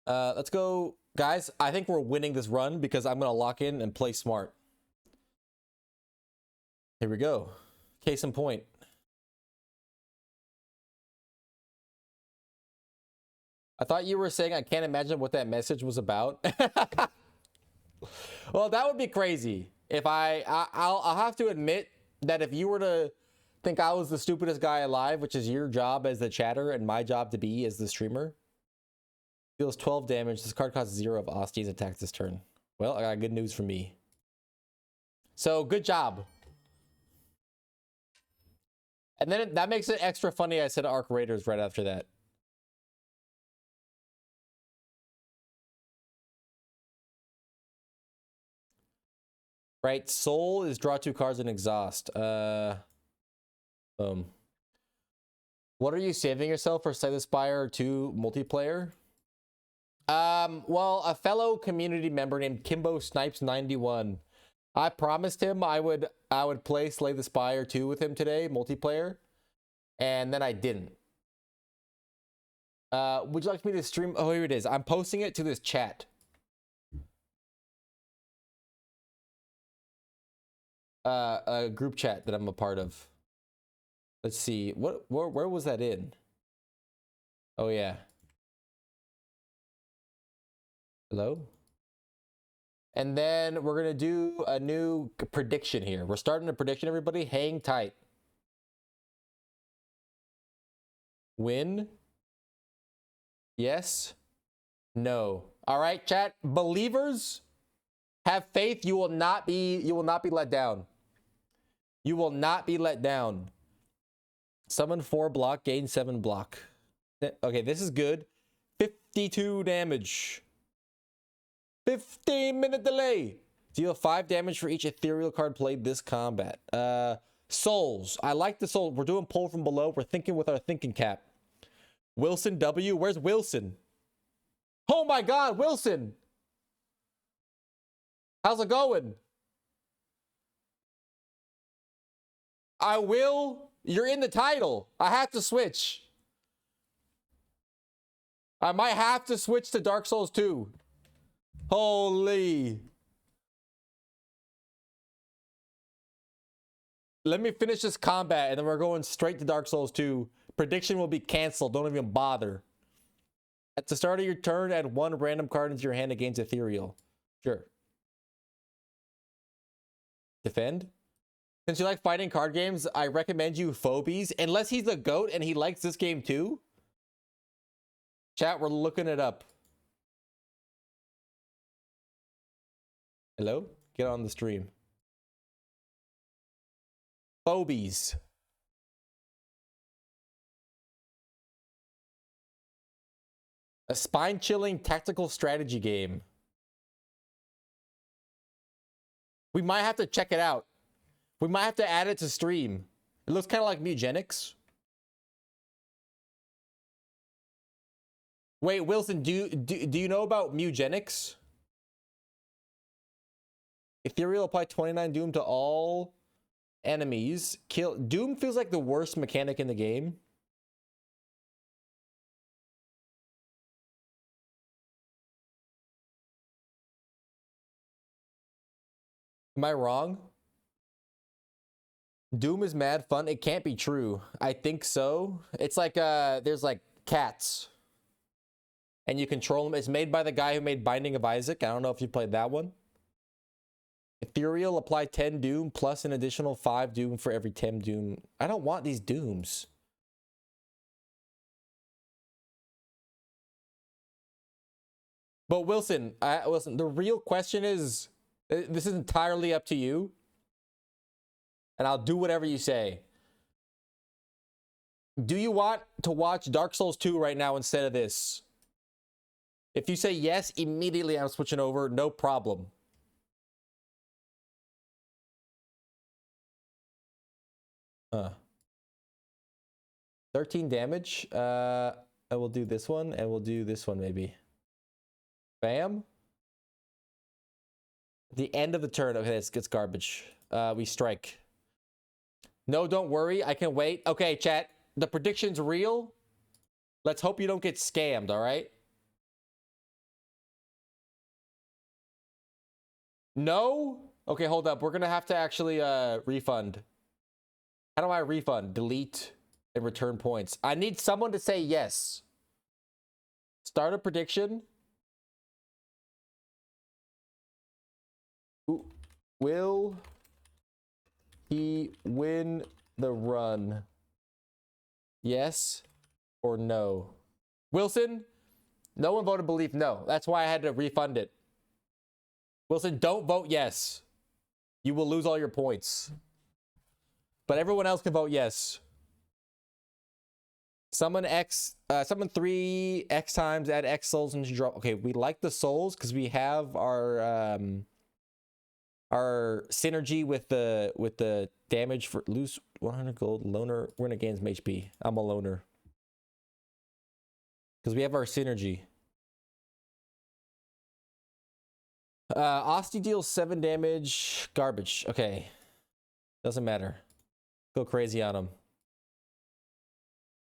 Let's go. Guys, I think we're winning this run because I'm going to lock in and play smart. Here we go. Case in point. I thought you were saying I can't imagine what that message was about. Well, that would be crazy. If I'll have to admit that if you were to think I was the stupidest guy alive, which is your job as the chatter and my job to be as the streamer, deals 12 damage. This card costs 0 of Austine's attack this turn. Well, I got good news for me. So good job. And then that makes it extra funny. I said Arc Raiders right after that. Right, Soul is draw 2 cards and exhaust. What are you saving yourself for Slay the Spire 2 multiplayer? Well, a fellow community member named Kimbo Snipes 91 I promised him I would play Slay the Spire 2 with him today, multiplayer, and then I didn't. Would you like me to stream? Oh, here it is. I'm posting it to this chat. A group chat that I'm a part of. Let's see. Where was that in? Oh yeah. Hello? And then we're gonna do a new prediction here. We're starting a prediction, everybody. Hang tight. Win? Yes? No. All right, chat. Believers, have faith. You will not be let down. You will not be let down. Summon 4 block, gain 7 block. Okay, this is good. 52 damage. 15-minute delay. Deal 5 damage for each ethereal card played this combat. Souls. I like the soul. We're doing pull from below. We're thinking with our thinking cap. Wilson W. Where's Wilson? Oh my God, Wilson. How's it going? I will. You're in the title. I have to switch. I might have to switch to Dark Souls 2. Holy. Let me finish this combat and then we're going straight to Dark Souls 2. Prediction will be canceled. Don't even bother. At the start of your turn, add 1 random card into your hand against ethereal. Sure. Defend? Since you like fighting card games, I recommend you Phobies. Unless he's the GOAT and he likes this game too. Chat, we're looking it up. Hello? Get on the stream. Phobies. A spine-chilling tactical strategy game. We might have to check it out. We might have to add it to stream. It looks kind of like Mugenics. Wait, Wilson, do you know about Mugenics? Ethereal apply 29 Doom to all enemies. Kill. Doom feels like the worst mechanic in the game. Am I wrong? Doom is mad fun. It can't be true. I think so. It's like there's like cats. And you control them. It's made by the guy who made Binding of Isaac. I don't know if you played that one. Ethereal, apply 10 Doom plus an additional 5 Doom for every 10 Doom. I don't want these Dooms. But Wilson, Wilson, the real question is, this is entirely up to you. And I'll do whatever you say. Do you want to watch Dark Souls 2 right now instead of this? If you say yes, immediately I'm switching over. No problem. Huh. 13 damage. I will do this one, and we'll do this one maybe. Bam. The end of the turn. Okay, it's garbage. We strike. No, don't worry. I can wait. Okay, chat. The prediction's real. Let's hope you don't get scammed, all right? No? Okay, hold up. We're going to have to actually refund. How do I refund? Delete and return points. I need someone to say yes. Start a prediction. Will he win the run? Yes or no? Wilson, no one voted belief no. That's why I had to refund it. Wilson, don't vote yes. You will lose all your points. But everyone else can vote yes. Summon 3 X times, add X souls into drop. Okay, we like the souls because we have our synergy with the damage for lose 100 gold. Loner, we're gonna gain some HP. I'm a loner. Because we have our synergy. Asti deals 7 damage. Garbage. Okay. Doesn't matter. Go crazy on him.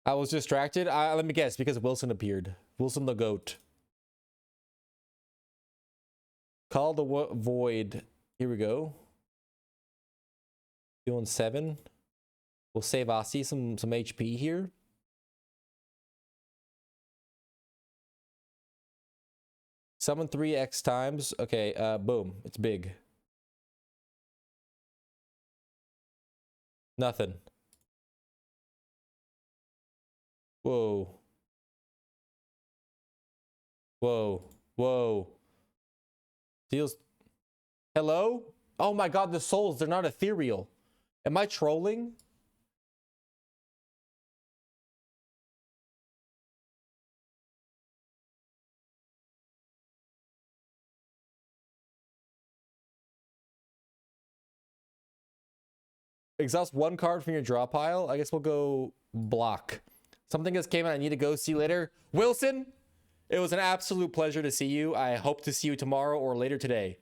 I was distracted. Let me guess, because Wilson appeared. Wilson the GOAT. Call the void. Here we go. Doing 7. We'll save Asti some HP here. Summon 3x times. Okay, boom. It's big. Nothing. Whoa. Whoa. Whoa. Deals. Hello? Oh my god, the souls, they're not ethereal. Am I trolling? Exhaust 1 card from your draw pile. I guess we'll go block. Something just came out. I need to go. See you later. Wilson, it was an absolute pleasure to see you. I hope to see you tomorrow or later today.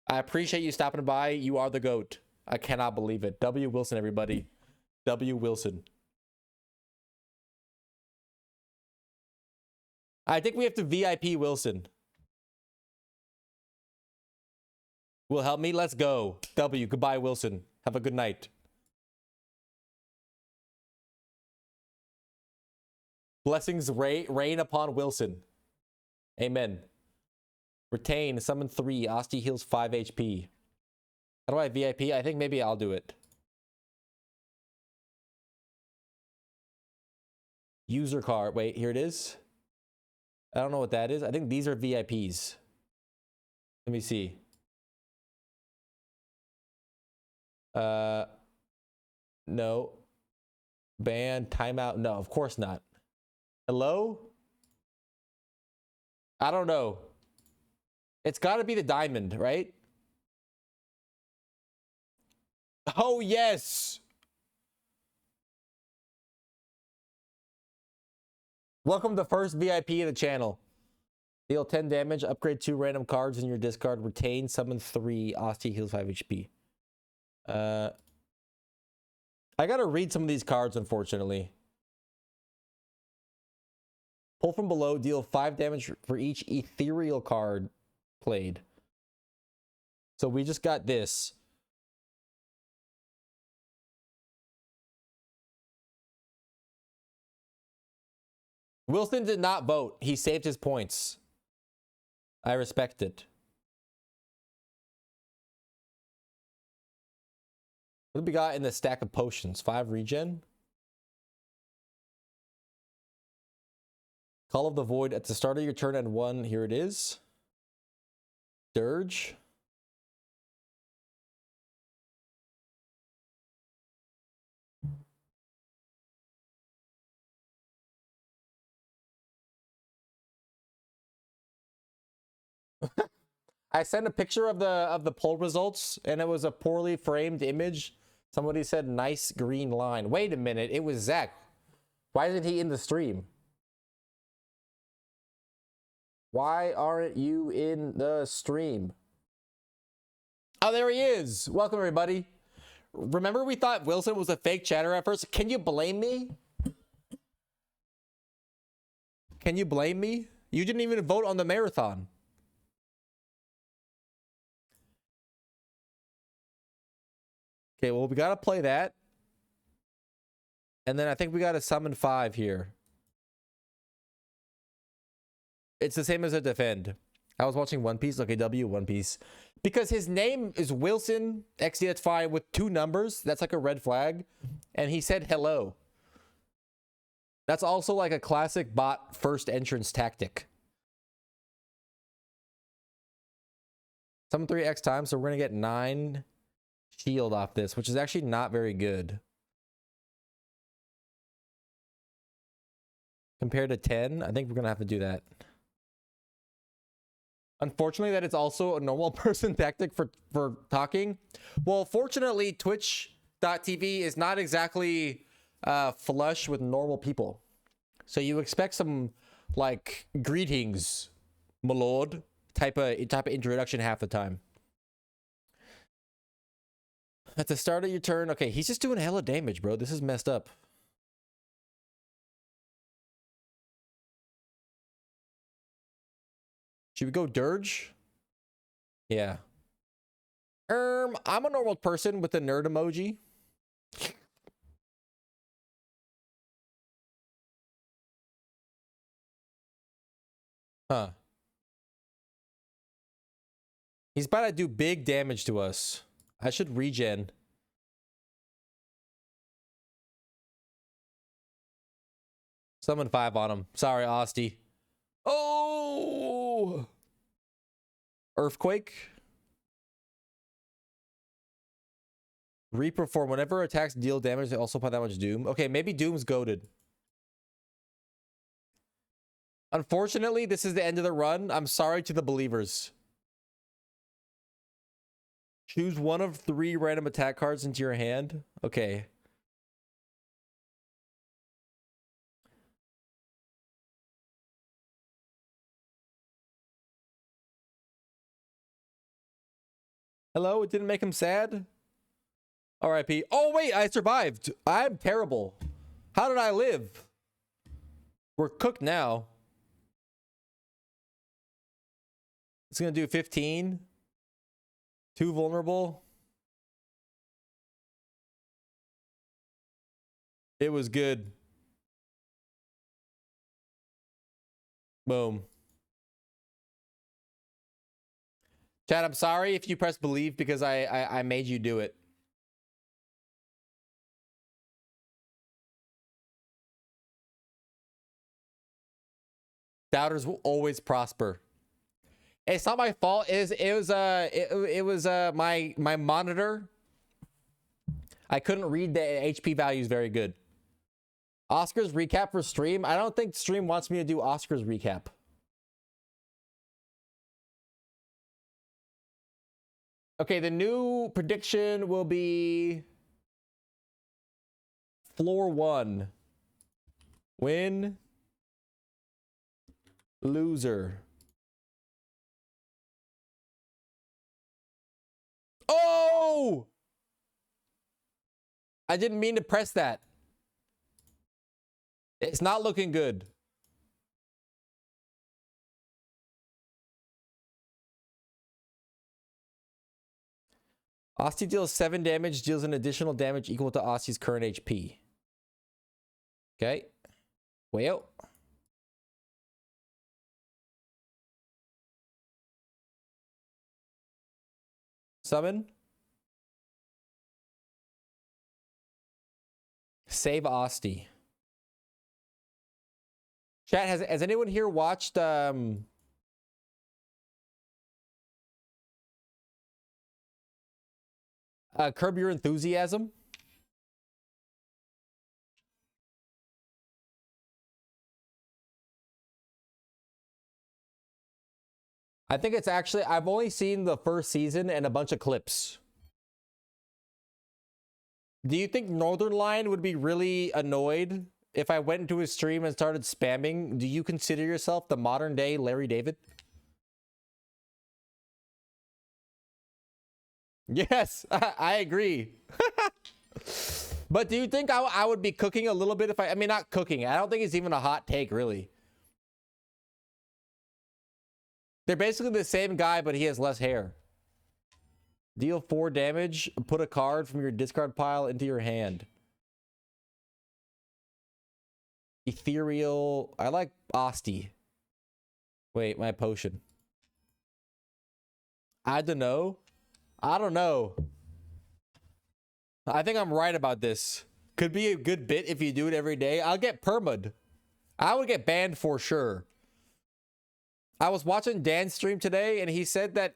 I appreciate you stopping by. You are the GOAT. I cannot believe it. W. Wilson, everybody. W. Wilson. I think we have to VIP Wilson. Will help me? Let's go. W. Goodbye, Wilson. Have a good night. Blessings rain upon Wilson. Amen. Retain. Summon 3. Asti heals 5 HP. How do I VIP? I think maybe I'll do it. User card. Wait, here it is. I don't know what that is. I think these are VIPs. Let me see. No. Ban, timeout. No, of course not. Hello? I don't know. It's got to be the diamond, right? Oh, yes. Welcome to first VIP of the channel. Deal 10 damage, upgrade 2 random cards in your discard, retain, summon 3, Asti heals 5 HP. I gotta read some of these cards, unfortunately. Pull from below, deal 5 damage for each ethereal card played. So we just got this. Wilson did not vote. He saved his points. I respect it. What do we got in the stack of potions? 5 regen. Call of the Void at the start of your turn and 1. Here it is. Dirge. I sent a picture of the poll results and it was a poorly framed image. Somebody said nice green line. Wait a minute, it was Zach. Why isn't he in the stream? Why aren't you in the stream? Oh, there he is. Welcome, everybody. Remember we thought Wilson was a fake chatter at first? Can you blame me? Can you blame me? You didn't even vote on the marathon. Okay, well, we got to play that. And then I think we got to summon 5 here. It's the same as a defend. I was watching One Piece. Okay, W, One Piece. Because his name is Wilson XD, that's fine, with 2 numbers. That's like a red flag. And he said hello. That's also like a classic bot first entrance tactic. Summon 3x times, so we're going to get 9 shield off this, which is actually not very good. Compared to 10, I think we're going to have to do that. Unfortunately, that is also a normal person tactic for talking. Well, fortunately, Twitch.tv is not exactly flush with normal people. So you expect some, like, greetings, my lord, type of introduction half the time. At the start of your turn, okay, he's just doing hella damage, bro. This is messed up. Should we go Dirge? Yeah. I'm a normal person with the nerd emoji. Huh. He's about to do big damage to us. I should regen. Summon 5 on him. Sorry, Osty. Oh! Earthquake. Reperform. Whenever attacks deal damage, they also apply that much Doom. Okay, maybe Doom's goated. Unfortunately, this is the end of the run. I'm sorry to the believers. Choose one of 3 random attack cards into your hand. Okay. Hello, it didn't make him sad? RIP. Oh, wait, I survived. I'm terrible. How did I live? We're cooked now. It's going to do 15. Too vulnerable. It was good. Boom. Chad, I'm sorry if you press believe because I made you do it. Doubters will always prosper. It's not my fault. It was my monitor. I couldn't read the HP values very good. Oscars recap for stream. I don't think stream wants me to do Oscars recap. Okay, the new prediction will be floor 1. Win. Loser. Oh! I didn't mean to press that. It's not looking good. Osty deals 7 damage, deals an additional damage equal to Osty's current HP. Okay. Well. Summon. Save Osty. Chat, has anyone here watched Curb Your Enthusiasm? I think it's actually, I've only seen the first season and a bunch of clips. Do you think Northern Lion would be really annoyed if I went into his stream and started spamming? Do you consider yourself the modern day Larry David? Yes, I agree. But do you think I would be cooking a little bit if I mean, not cooking. I don't think it's even a hot take, really. They're basically the same guy, but he has less hair. Deal 4 damage. Put a card from your discard pile into your hand. Ethereal. I like Osty. Wait, my potion. I don't know. I don't know. I think I'm right about this. Could be a good bit if you do it every day. I'll get perma'd. I would get banned for sure. I was watching Dan's stream today, and he said that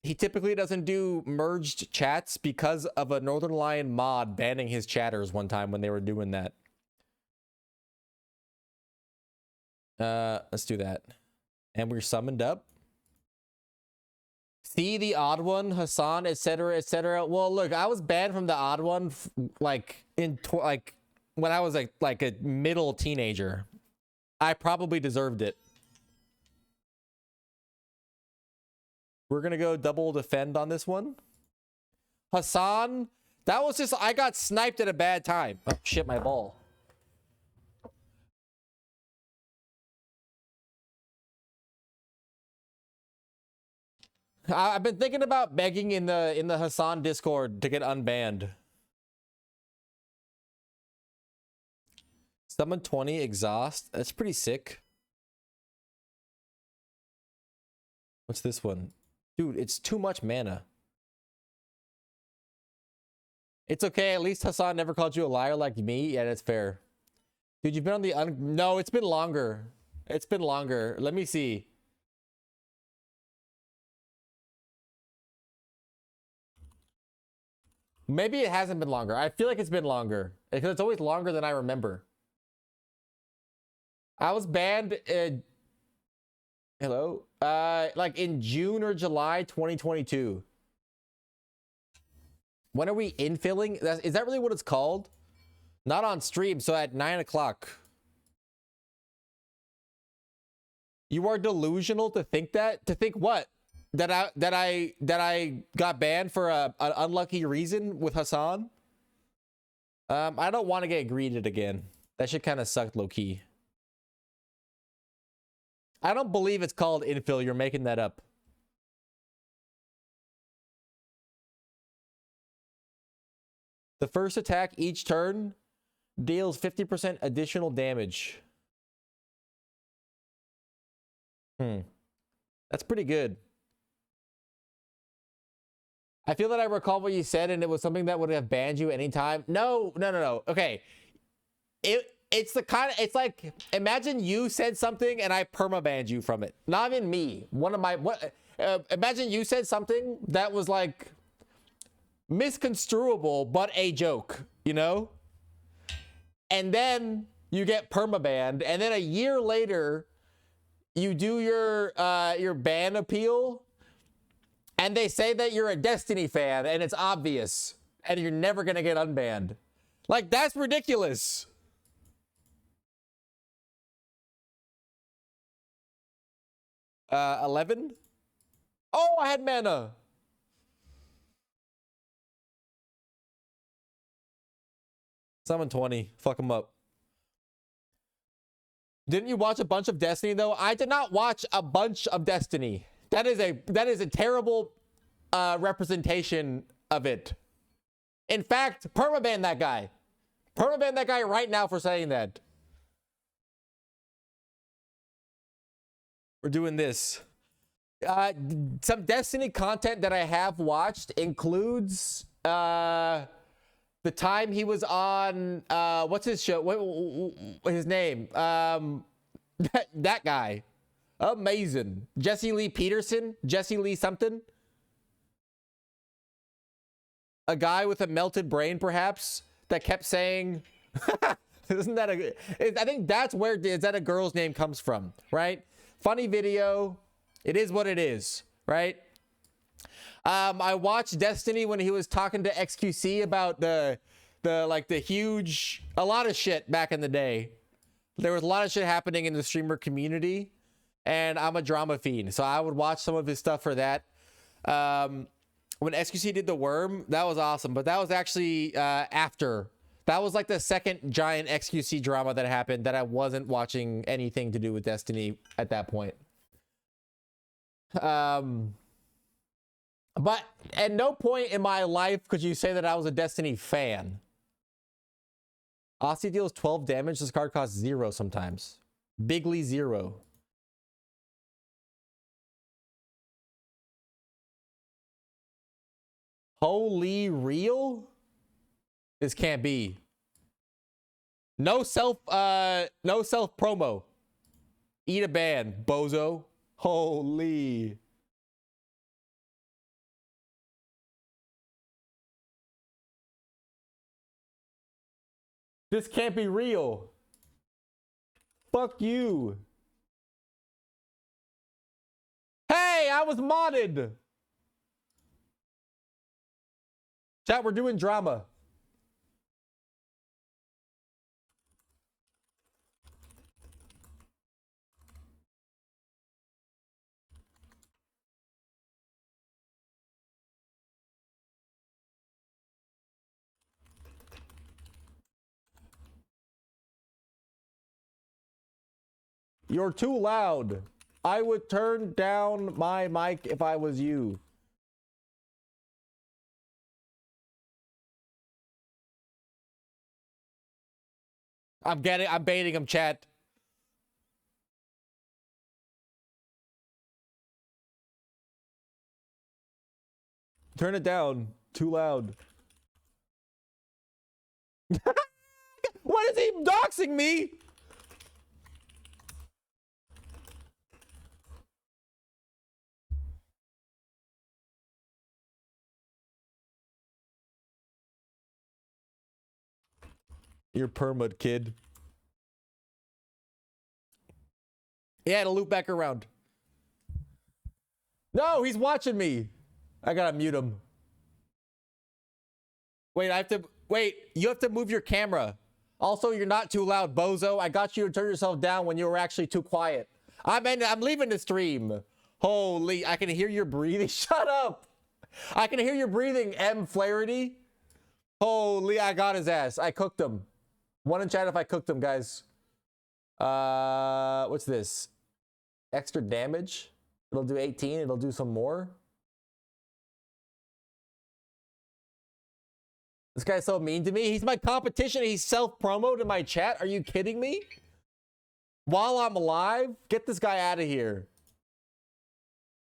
he typically doesn't do merged chats because of a Northern Lion mod banning his chatters one time when they were doing that. Let's do that. And we're summoned up. See the odd one, Hassan, etc., etc. Well, look, I was banned from the odd one like when I was like a middle teenager. I probably deserved it. We're gonna go double defend on this one. Hassan, that was just, I got sniped at a bad time. Oh shit, my ball. I've been thinking about begging in the Hassan Discord to get unbanned. Summon 20 exhaust. That's pretty sick. What's this one? Dude, it's too much mana. It's okay. At least Hassan never called you a liar like me. Yeah, that's fair. Dude, you've been on the no, it's been longer. It's been longer. Let me see. Maybe it hasn't been longer. I feel like it's been longer because it's always longer than I remember. I was banned. Hello? Like in June or July 2022. When are we infilling? Is that really what it's called? Not on stream, so at 9 o'clock. You are delusional to think that? To think what? That I got banned for an unlucky reason with Hassan? I don't want to get greeted again. That shit kind of sucked low-key. I don't believe it's called infill. You're making that up. The first attack each turn deals 50% additional damage. That's pretty good. I feel that I recall what you said and it was something that would have banned you anytime. No. Okay. It's the kind of, it's like, imagine you said something and I permabanned you from it. Not even me. Imagine you said something that was like misconstruable, but a joke, you know? And then you get permabanned, and then a year later, you do your ban appeal, and they say that you're a Destiny fan, and it's obvious, and you're never gonna get unbanned. Like, that's ridiculous. Uh, 11? Oh, I had mana. Summon 20. Fuck him up. Didn't you watch a bunch of Destiny though? I did not watch a bunch of Destiny. That is a terrible representation of it. In fact, permaban that guy. Permaban that guy right now for saying that. We're doing this. Some Destiny content that I have watched includes the time he was on what's his show? What his name? That guy. Amazing. Jesse Lee Peterson? Jesse Lee something? A guy with a melted brain, perhaps, that kept saying isn't that I think that's where is that a girl's name comes from, right? Funny video. It is what it is, right? I watched Destiny when he was talking to XQC about the huge, a lot of shit back in the day. There was a lot of shit happening in the streamer community, and I'm a drama fiend, so I would watch some of his stuff for that. When XQC did the worm, that was awesome, but that was actually after. That was like the second giant XQC drama that happened that I wasn't watching anything to do with Destiny at that point. But at no point in my life could you say that I was a Destiny fan. Aussie deals 12 damage. This card costs 0 sometimes. Bigly 0. Holy real? This can't be. No self promo. Eat a ban, bozo. Holy. This can't be real. Fuck you. Hey, I was modded. Chat, we're doing drama. You're too loud. I would turn down my mic if I was you. I'm baiting him, chat. Turn it down. Too loud. What is he doxing me? You're permud, kid. Yeah, to loop back around. No, he's watching me. I gotta mute him. Wait, you have to move your camera. Also, you're not too loud, bozo. I got you to turn yourself down when you were actually too quiet. I'm leaving the stream. Holy, I can hear your breathing. Shut up. I can hear your breathing, M. Flaherty. Holy, I got his ass. I cooked him. One in chat if I cooked him, guys. What's this? Extra damage. It'll do 18. It'll do some more. This guy's so mean to me. He's my competition. He's self-promoted in my chat. Are you kidding me? While I'm alive? Get this guy out of here.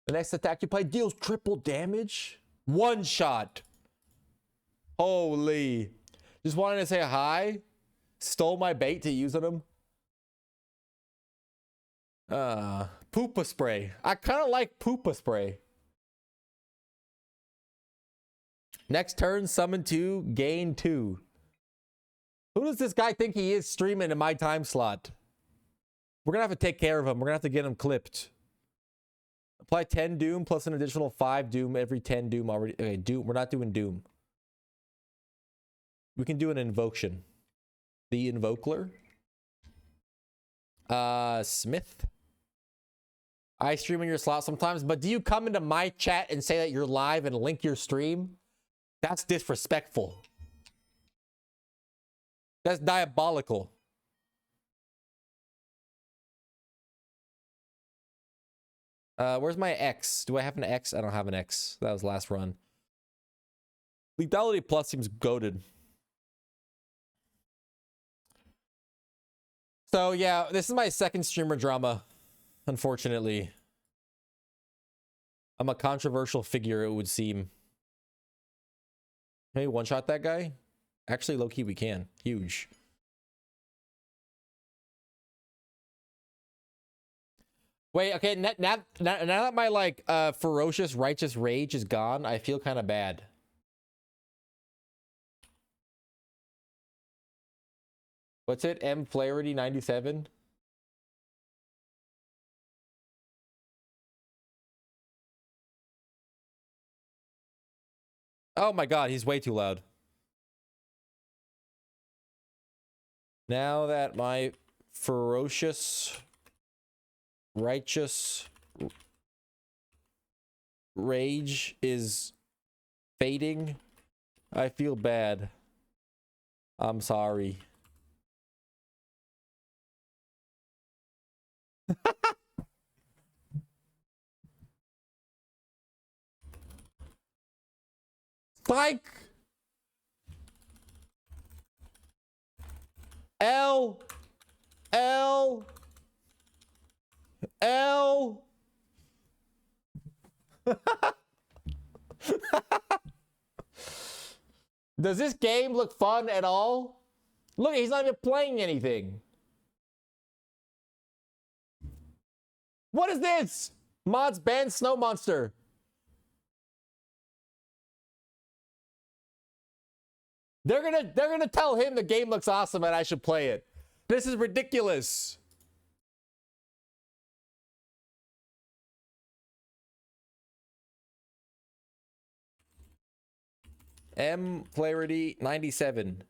The next attack you play deals triple damage. One shot. Holy. Just wanted to say hi. Stole my bait to use on him. Poopa spray. I kind of like poopa spray. Next turn, summon 2, gain 2. Who does this guy think he is streaming in my time slot? We're gonna have to take care of him. We're gonna have to get him clipped. Apply 10 Doom plus an additional 5 Doom every 10 Doom already. Okay, Doom. We're not doing Doom. We can do an invocation. The Invokler. Smith. I stream in your slot sometimes, but do you come into my chat and say that you're live and link your stream? That's disrespectful. That's diabolical. Where's my X? Do I have an X? I don't have an X. That was last run. Lethality Plus seems goated. So yeah, this is my second streamer drama, unfortunately. I'm a controversial figure, it would seem. Hey, one-shot that guy? Actually, low-key, we can. Huge. Wait, okay, now that my, like, ferocious, righteous rage is gone, I feel kind of bad. What's it? M. Flaherty 97? Oh my god, he's way too loud. Now that my ferocious, righteous rage is fading, I feel bad. I'm sorry. Spike! L! L! L! Does this game look fun at all? Look, he's not even playing anything. What is this? Mods ban Snow Monster. They're gonna tell him the game looks awesome and I should play it. This is ridiculous. M. Flaherty 97.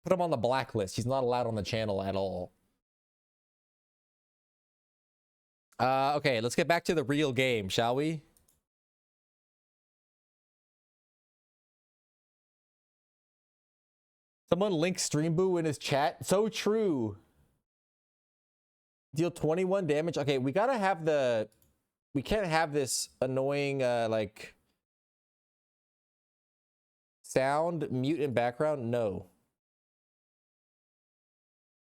Put him on the blacklist. He's not allowed on the channel at all. Okay, let's get back to the real game, shall we? Someone linked Streamboo in his chat. So true. Deal 21 damage. Okay, we gotta have the... We can't have this annoying, like... sound, mute in background. No.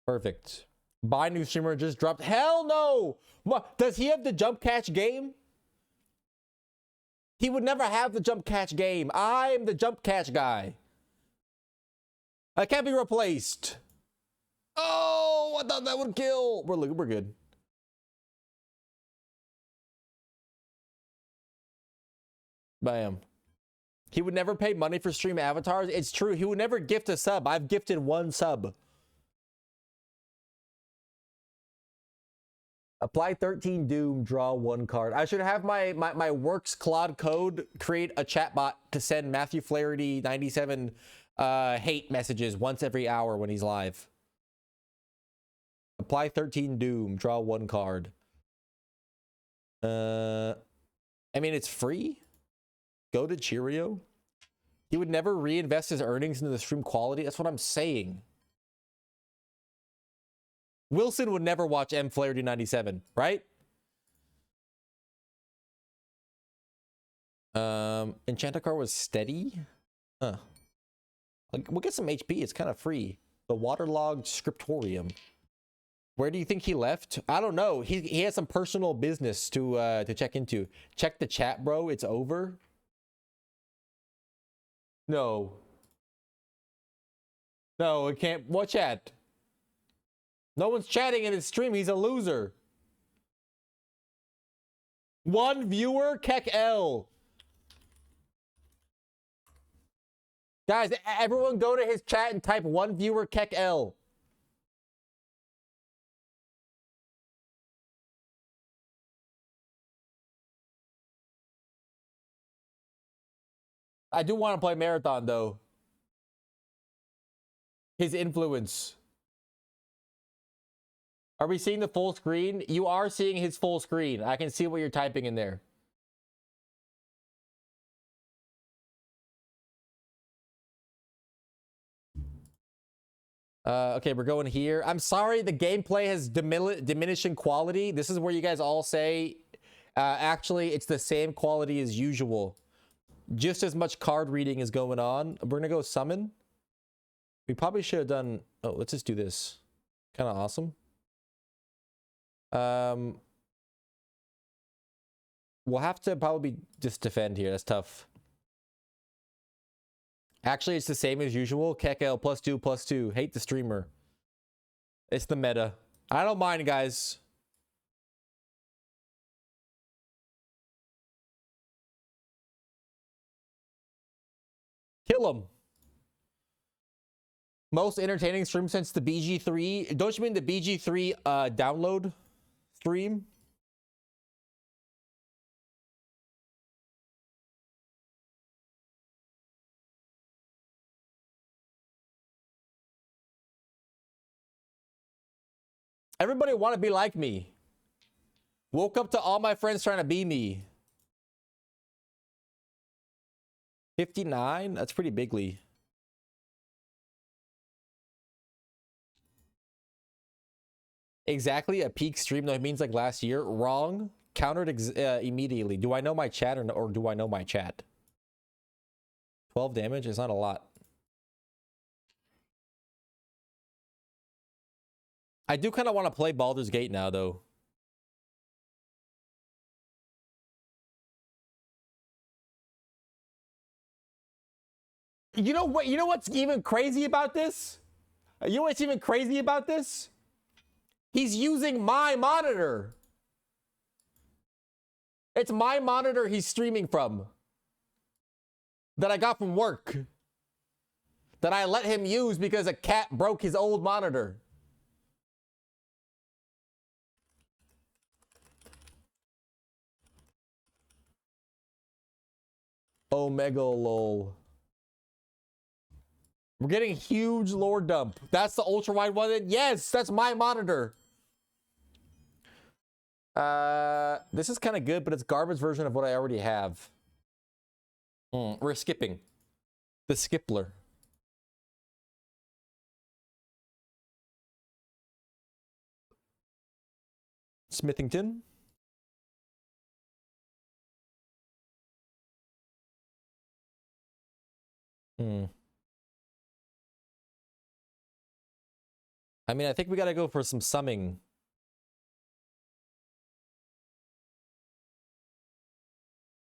Perfect. Buy new streamer just dropped. Hell no! Does he have the jump catch game? He would never have the jump catch game. I'm the jump catch guy. I can't be replaced. Oh, I thought that would kill. We're good. Bam. He would never pay money for stream avatars. It's true. He would never gift a sub. I've gifted one sub. Apply 13 Doom, draw one card. I should have my works Claude code create a chatbot to send Matthew Flaherty 97 hate messages once every hour when he's live. Apply 13 Doom, draw one card. I mean, it's free. Go to Cheerio. He would never reinvest his earnings into the stream quality. That's what I'm saying. Wilson would never watch M Flaherty 97, right? Enchanticar was steady. Huh. Like, we'll get some HP. It's kind of free. The waterlogged scriptorium. Where do you think he left? I don't know. He has some personal business to check into. Check the chat, bro. It's over. No. No, it can't. What chat? No one's chatting in his stream. He's a loser. One viewer, Keck L. Guys, everyone go to his chat and type one viewer, Keck L. I do want to play Marathon, though. His influence. Are we seeing the full screen? You are seeing his full screen. I can see what you're typing in there. Okay, we're going here. I'm sorry, the gameplay has diminishing quality. This is where you guys all say, actually, it's the same quality as usual. Just as much card reading is going on. We're gonna go summon. We probably should have done... Oh, let's just do this. Kind of awesome. We'll have to probably just defend here. That's tough. Actually, it's the same as usual. Kekel +2/+2. Hate the streamer. It's the meta. I don't mind, guys. Kill him. Most entertaining stream since the BG3. Don't you mean the BG3 download stream? Everybody want to be like me. Woke up to all my friends trying to be me. 59? That's pretty bigly. Exactly, a peak stream. No, it means like last year. Wrong. Countered immediately. Do I know my chat or do I know my chat? 12 damage is not a lot. I do kind of want to play Baldur's Gate now, though. You know what? You know what's even crazy about this? You know what's even crazy about this? He's using my monitor. It's my monitor he's streaming from. That I got from work. That I let him use because a cat broke his old monitor. Omega lol. We're getting huge lore dump. That's the ultra wide one. Yes, that's my monitor. This is kind of good, but it's garbage version of what I already have. We're skipping. The Skippler. Smithington. I mean, I think we gotta go for some summing.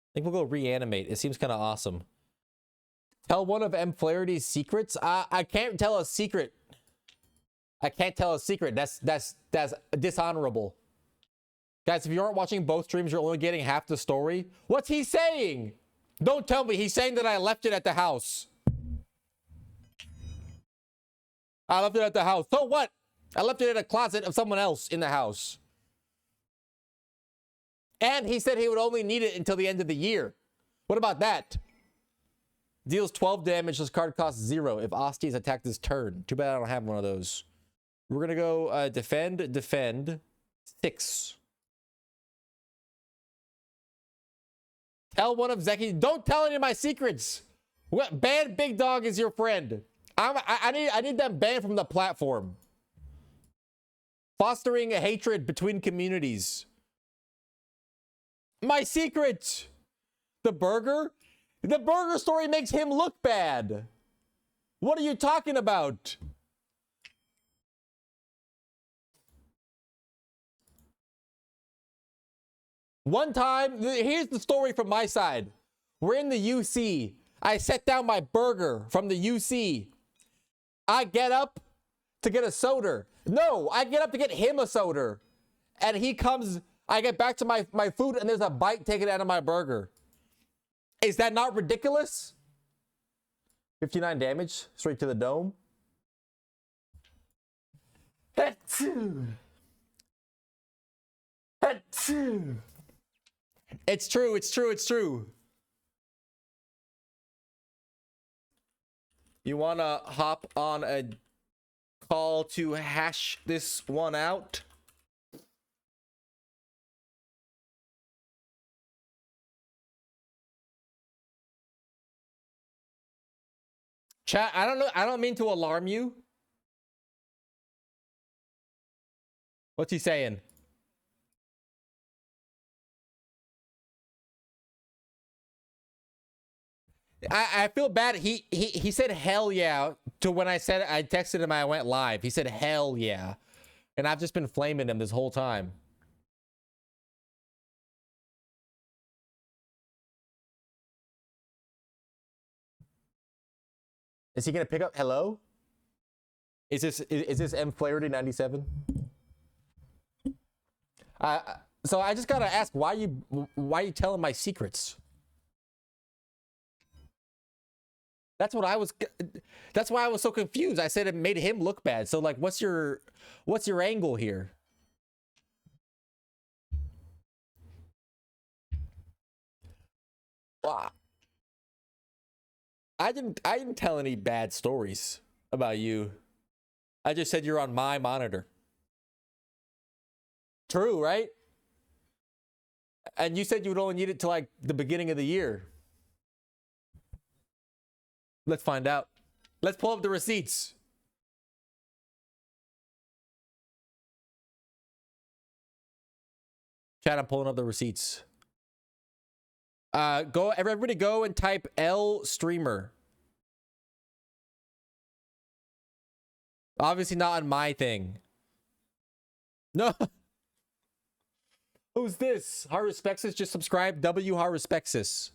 I think we'll go reanimate. It seems kind of awesome. Tell one of M. Flaherty's secrets? I can't tell a secret. I can't tell a secret. That's dishonorable. Guys, if you aren't watching both streams, you're only getting half the story. What's he saying? Don't tell me. He's saying that I left it at the house. I left it at the house. So what? I left it in a closet of someone else in the house. And he said he would only need it until the end of the year. What about that? Deals 12 damage. This card costs 0 if Osti is attacked this turn. Too bad I don't have one of those. We're going to go defend. 6. Tell one of Zeki. Don't tell any of my secrets. Ban Big Dog is your friend. I need them banned from the platform. Fostering a hatred between communities. My secret. The burger? The burger story makes him look bad. What are you talking about? One time, here's the story from my side. We're in the UC. I set down my burger from the UC. I get up to get a soda. No, I get up to get him a soda. And he comes, I get back to my food and there's a bite taken out of my burger. Is that not ridiculous? 59 damage, straight to the dome. It's true. You wanna hop on a call to hash this one out? Chat, I don't know. I don't mean to alarm you. What's he saying? I feel bad. He said hell yeah to when I texted him I went live. He said hell yeah. And I've just been flaming him this whole time. Is he gonna pick up hello? Is this M Flaherty 97? So I just gotta ask, why you telling my secrets? That's why I was so confused. I said it made him look bad. So like, what's your angle here? Wow. I didn't tell any bad stories about you. I just said you're on my monitor. True, right? And you said you would only need it to like the beginning of the year. Let's find out. Let's pull up the receipts. Chat, I'm pulling up the receipts. Everybody go and type L streamer. Obviously not on my thing. No. Who's this? Harespexis just subscribed. W Harespexis.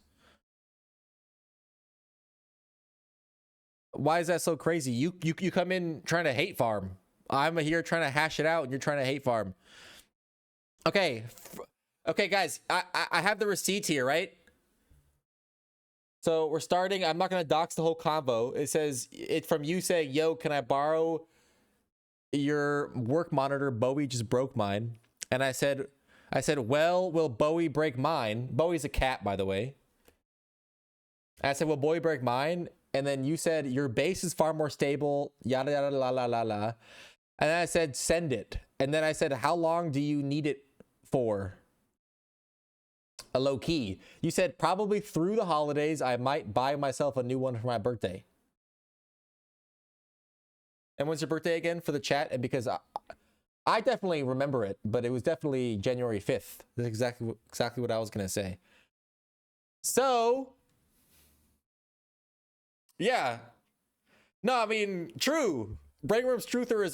Why is that so crazy? You come in trying to hate farm. I'm here trying to hash it out and you're trying to hate farm. Okay. Okay, guys. I have the receipts here, right? So we're starting. I'm not going to dox the whole convo. It says it's from you saying, yo, can I borrow your work monitor? Bowie just broke mine. And I said, well, will Bowie break mine? Bowie's a cat, by the way. I said, will Bowie break mine? And then you said, your base is far more stable, yada, yada, la, la, la, la. And then I said, send it. And then I said, how long do you need it for? A low key. You said, probably through the holidays, I might buy myself a new one for my birthday. And when's your birthday again for the chat? And because I definitely remember it, but it was definitely January 5th. That's exactly what I was gonna say. So, yeah. No, I mean, true. Brainworms Truther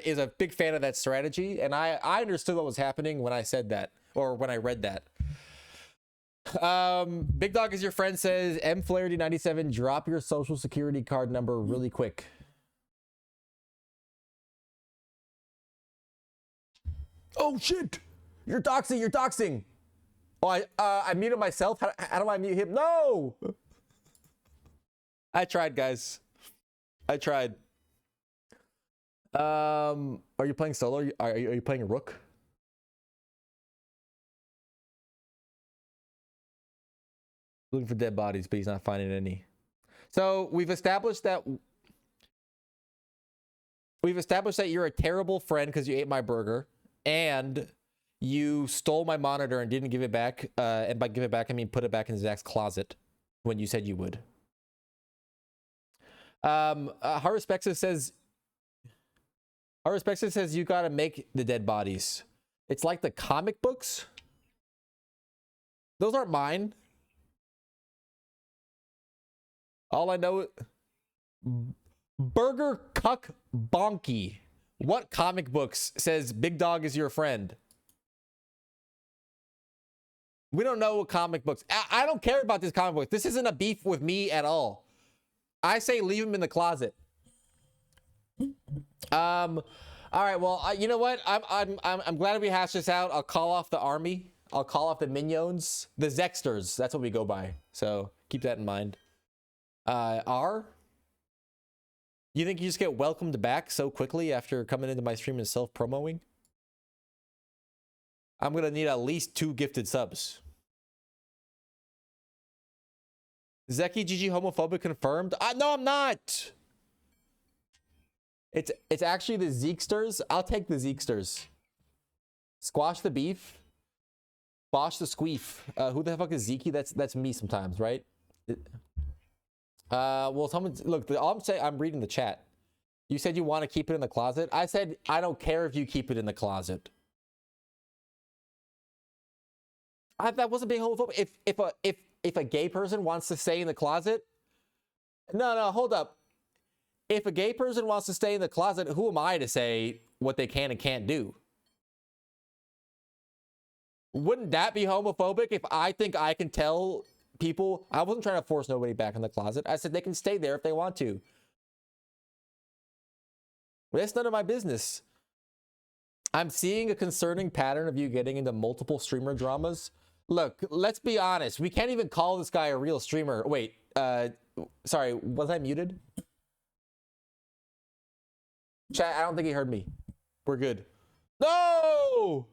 is a big fan of that strategy, and I understood what was happening when I said that, or when I read that. Big Dog is your friend says MFlaherty97, drop your social security card number really quick. Oh shit! You're doxing. Oh, I muted myself. How do I mute him? No! I tried, guys. I tried. Are you playing solo? Are you playing Rook? Looking for dead bodies, but he's not finding any. So we've established that you're a terrible friend because you ate my burger, and you stole my monitor and didn't give it back. And by give it back, I mean put it back in Zach's closet when you said you would. Harespexus says you gotta make the dead bodies. It's like the comic books. Those aren't mine. All I know, Burger Cuck Bonky. What comic books says Big Dog is your friend? We don't know what comic books. I don't care about this comic book. This isn't a beef with me at all. I say leave him in the closet. All right. Well, you know what? I'm glad we hashed this out. I'll call off the army. I'll call off the minions, the Zexters. That's what we go by. So keep that in mind. R? You think you just get welcomed back so quickly after coming into my stream and self-promoing? I'm gonna need at least 2 gifted subs. Zeki GG homophobic confirmed? No, I'm not! It's actually the Zekesters. I'll take the Zekesters. Squash the beef. Bosh the squeef. Who the fuck is Zeki? That's me sometimes, right? Well, someone look. All I'm saying, I'm reading the chat. You said you want to keep it in the closet. I said I don't care if you keep it in the closet. That wasn't being homophobic. If a gay person wants to stay in the closet, no, hold up. If a gay person wants to stay in the closet, who am I to say what they can and can't do? Wouldn't that be homophobic if I think I can tell people? I wasn't trying to force nobody back in the closet. I said they can stay there if they want to. That's none of my business. I'm seeing a concerning pattern of you getting into multiple streamer dramas. Look, let's be honest. We can't even call this guy a real streamer. Wait, sorry, was I muted? Chat, I don't think he heard me. We're good. No!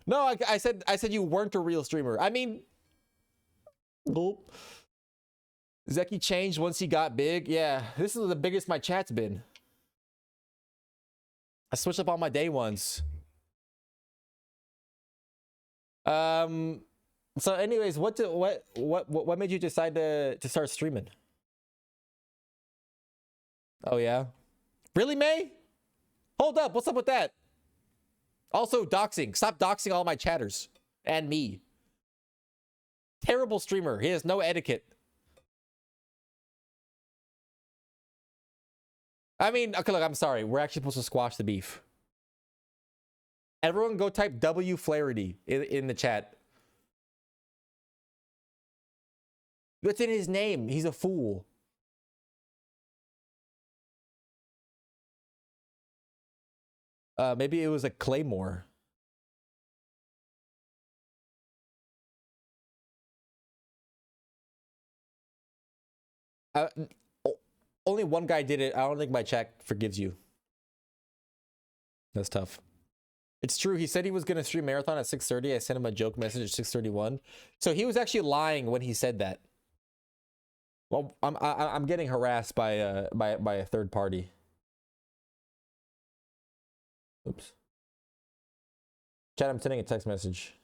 No, I said you weren't a real streamer. I mean, Zeki changed once he got big. Yeah, this is the biggest my chat's been. I switched up all my day ones. So anyways, what made you decide to start streaming? Oh yeah. Really, May? Hold up, what's up with that? Also, doxing. Stop doxing all my chatters. And me. Terrible streamer. He has no etiquette. I mean, okay, look, I'm sorry. We're actually supposed to squash the beef. Everyone go type W Flaherty in the chat. What's in his name? He's a fool. Maybe it was a Claymore. Only one guy did it. I don't think my chat forgives you. That's tough. It's true. He said he was going to stream marathon at 6:30. I sent him a joke message at 6:31. So he was actually lying when he said that. Well, I'm getting harassed by a third party. Oops. Chat, I'm sending a text message.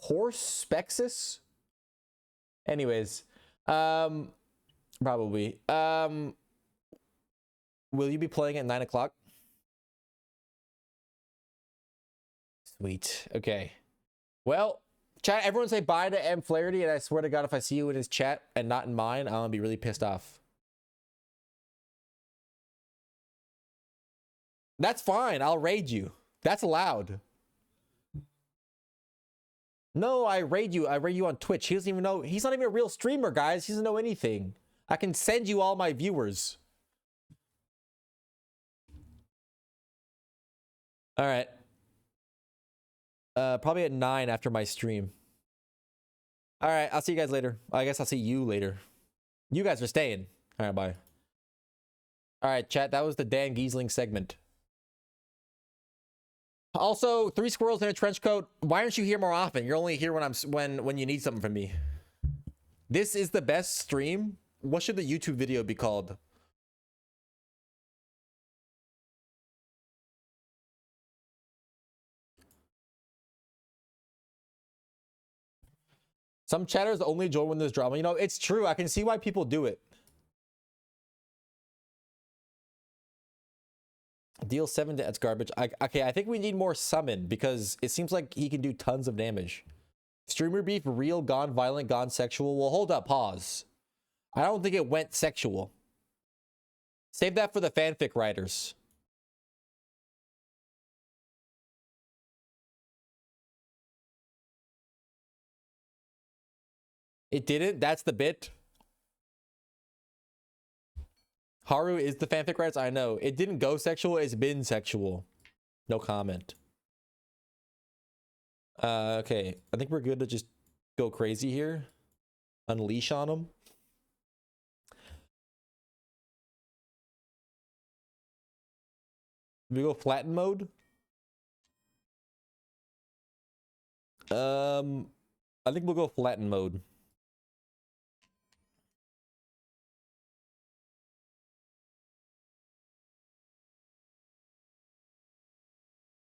Horse Spexus? Anyways, Probably. Will you be playing at 9 o'clock? Sweet. Okay. Well, chat, everyone say bye to M Flaherty, and I swear to God, if I see you in his chat and not in mine, I'm gonna be really pissed off. That's fine. I'll raid you. That's allowed. No, I raid you. I raid you on Twitch. He doesn't even know. He's not even a real streamer, guys. He doesn't know anything. I can send you all my viewers. All right. Probably at 9 after my stream. All right. I'll see you guys later. I guess I'll see you later. You guys are staying. All right. Bye. All right, chat. That was the Dan Giesling segment. Also, 3 squirrels in a trench coat. Why aren't you here more often? You're only here when you need something from me. This is the best stream. What should the YouTube video be called? Some chatters only join when there's drama. You know, it's true. I can see why people do it. Deal 7 to that's garbage. Okay, I think we need more summon because it seems like he can do tons of damage. Streamer beef, real, gone violent, gone sexual. Well, hold up, pause. I don't think it went sexual. Save that for the fanfic writers. It didn't? That's the bit? Haru is the fanfic writers? I know. It didn't go sexual. It's been sexual. No comment. Okay. I think we're good to just go crazy here. Unleash on them. We go flatten mode. I think we'll go flatten mode.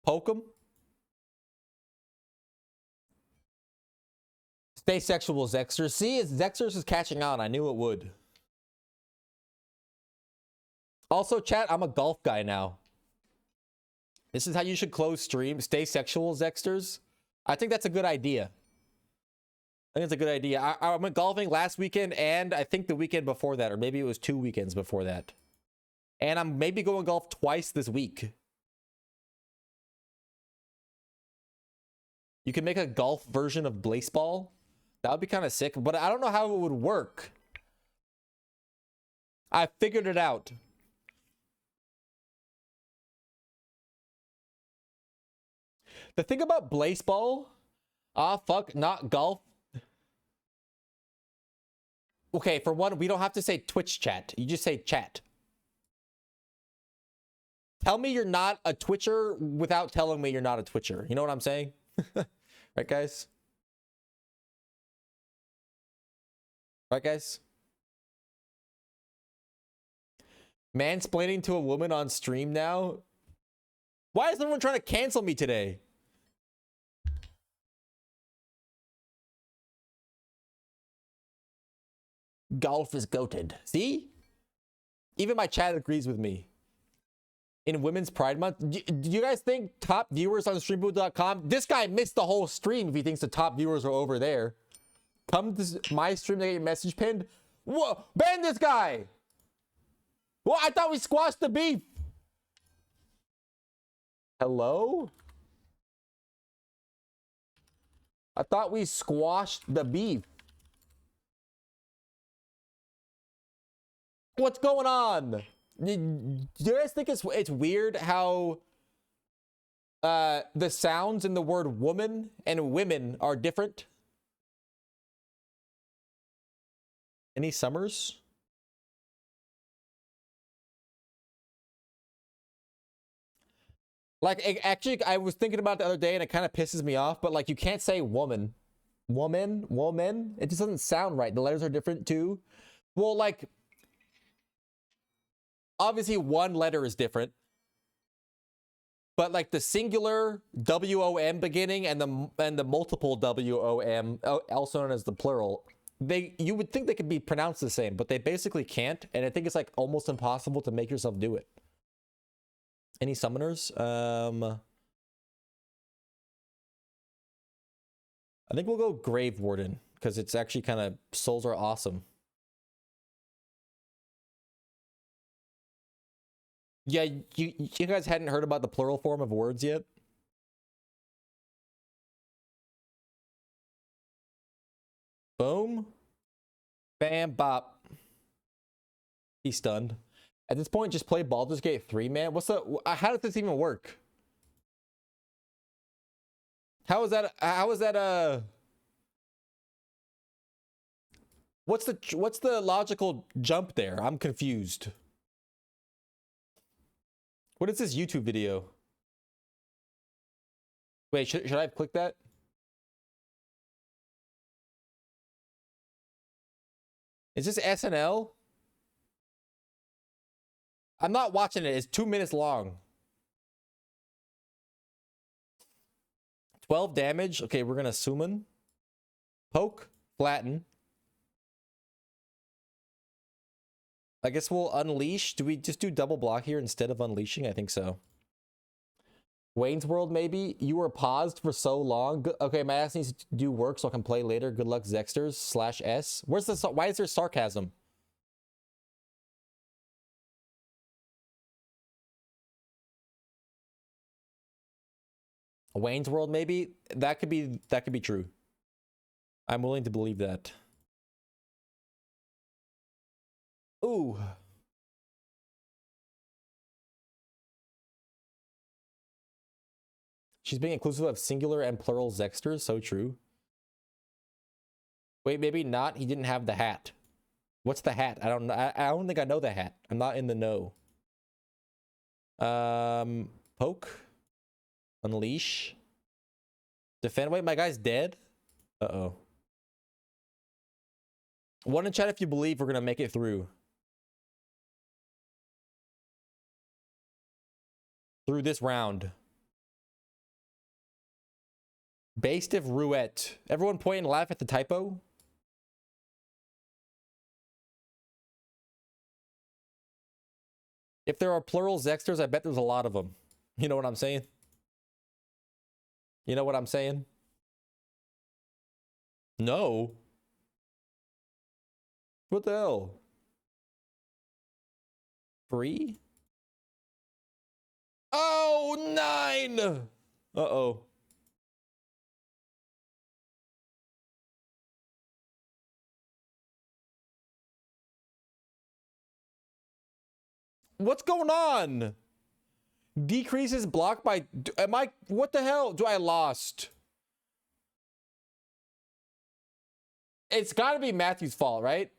Poke him. Stay sexual, Zexter. See, Zexter's is catching on. I knew it would. Also, chat, I'm a golf guy now. This is how you should close stream. Stay sexual, Zexters. I think that's a good idea. I think it's a good idea. I went golfing last weekend and I think the weekend before that, or maybe it was 2 weekends before that. And I'm maybe going golf twice this week. You can make a golf version of Blaseball. That would be kind of sick, but I don't know how it would work. I figured it out. The thing about Blaseball, not golf. Okay, for one, we don't have to say Twitch chat. You just say chat. Tell me you're not a Twitcher without telling me you're not a Twitcher. You know what I'm saying? Right, guys? Right, guys? Mansplaining to a woman on stream now? Why is everyone trying to cancel me today? Golf is goated. See? Even my chat agrees with me. In Women's Pride Month, do you guys think top viewers on streamboot.com? This guy missed the whole stream if he thinks the top viewers are over there. Come to my stream to get your message pinned. Whoa, ban this guy! Well, I thought we squashed the beef. Hello? I thought we squashed the beef. What's going on? Do you guys think it's weird how the sounds in the word woman and women are different? Any summers? Like, actually, I was thinking about it the other day and it kind of pisses me off, but like, you can't say woman. Woman. It just doesn't sound right. The letters are different too. Well, like, obviously one letter is different, but like the singular WOM beginning and the multiple WOM, also known as the plural, you would think they could be pronounced the same, but they basically can't, and I think it's like almost impossible to make yourself do it. Any summoners? I think we'll go Grave Warden because it's actually kind of, souls are awesome. Yeah, you guys hadn't heard about the plural form of words yet? Boom. Bam, bop. He's stunned. At this point, just play Baldur's Gate 3, man. What's the... How does this even work? How is that, what's the logical jump there? I'm confused. What is this YouTube video? Wait, should I have clicked that? Is this SNL? I'm not watching it. It's 2 minutes long. 12 damage. Okay, we're gonna summon. Poke. Flatten. I guess we'll unleash. Do we just do double block here instead of unleashing? I think so. Wayne's World, maybe? You were paused for so long. Okay, my ass needs to do work so I can play later. Good luck, Zexters /S. Where's the... Why is there sarcasm? Wayne's World, maybe? That could be true. I'm willing to believe that. Ooh. She's being inclusive of singular and plural Zexters. So true. Wait, maybe not. He didn't have the hat. What's the hat? I don't know. I don't think I know the hat. I'm not in the know. Poke. Unleash. Defend. Wait, my guy's dead? Uh-oh. One in chat if you believe we're gonna make it through. Through this round. Based of Roulette. Everyone point and laugh at the typo. If there are plural Zexters, I bet there's a lot of them. You know what I'm saying? You know what I'm saying? No. What the hell? Free? Oh, 9! Uh-oh. What's going on? Decreases block by... Am I... What the hell? Do I lost? It's gotta be Matthew's fault, right?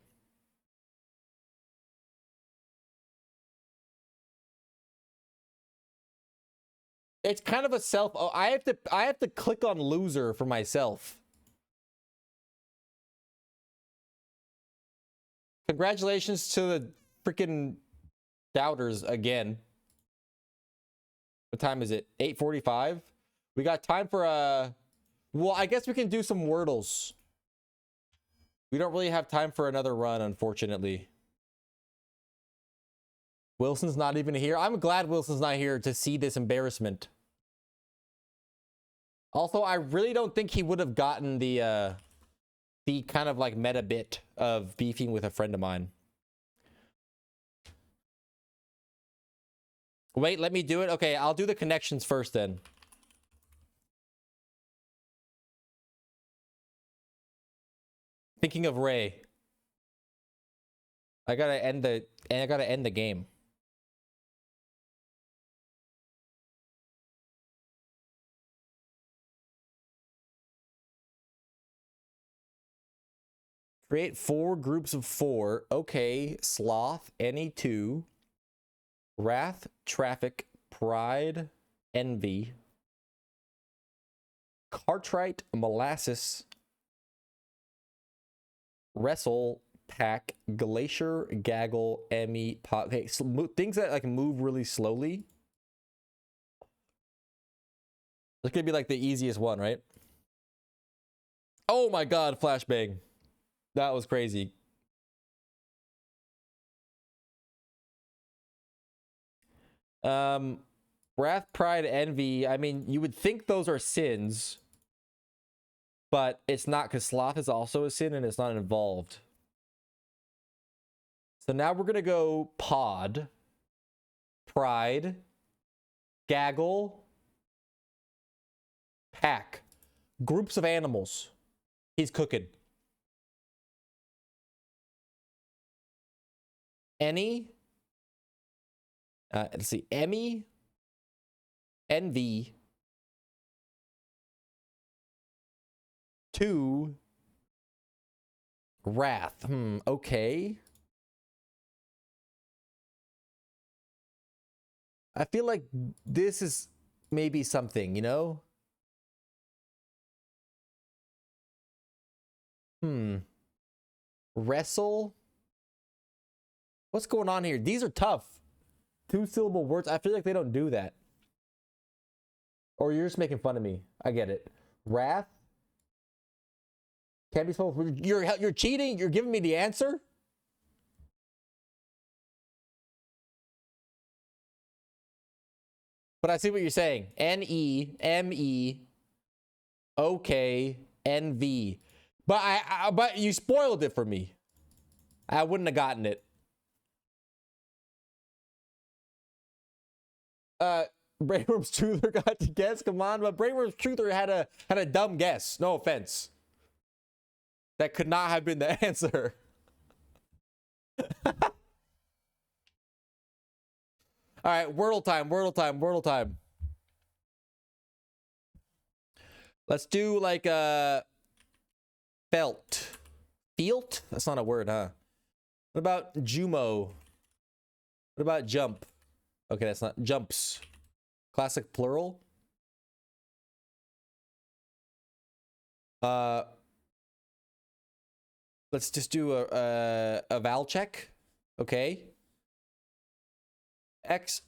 It's kind of a self... Oh, I have to click on loser for myself. Congratulations to the freaking doubters again. What time is it? 8:45? We got time for a... Well, I guess we can do some Wordles. We don't really have time for another run, unfortunately. Wilson's not even here. I'm glad Wilson's not here to see this embarrassment. Also, I really don't think he would have gotten the kind of like meta bit of beefing with a friend of mine. Wait, let me do it. Okay, I'll do the connections first then. Thinking of Ray. I gotta end the game. Create 4 groups of 4. Okay, Sloth, any 2. Wrath, Traffic, Pride, Envy, Cartwright, Molasses, Wrestle, Pack, Glacier, Gaggle, Emmy, Pot. Okay, so things that like move really slowly. This could be like the easiest one, right? Oh my god, flashbang. That was crazy. Wrath, pride, envy. I mean, you would think those are sins, but it's not, because sloth is also a sin and it's not involved. So now we're gonna go pod, pride, gaggle, pack. Groups of animals. He's cooking. Any. Let's see. Emmy. Envy. 2. Wrath. Okay. I feel like this is maybe something, you know? Wrestle. What's going on here? These are tough. 2-syllable words. I feel like they don't do that. Or you're just making fun of me. I get it. Wrath. Can't be spelled. You're cheating. You're giving me the answer. But I see what you're saying. N-E-M-E. Okay. N-V. But you spoiled it for me. I wouldn't have gotten it. Brainworm's Truther got to guess. Come on, but Brainworm's Truther had a dumb guess. No offense. That could not have been the answer. All right, Wordle time, Wordle time, Wordle time. Let's do like felt. Felt? That's not a word, huh? What about Jumo? What about jump? Okay, that's not jumps. Classic plural. Let's just do a vowel check. Okay. X,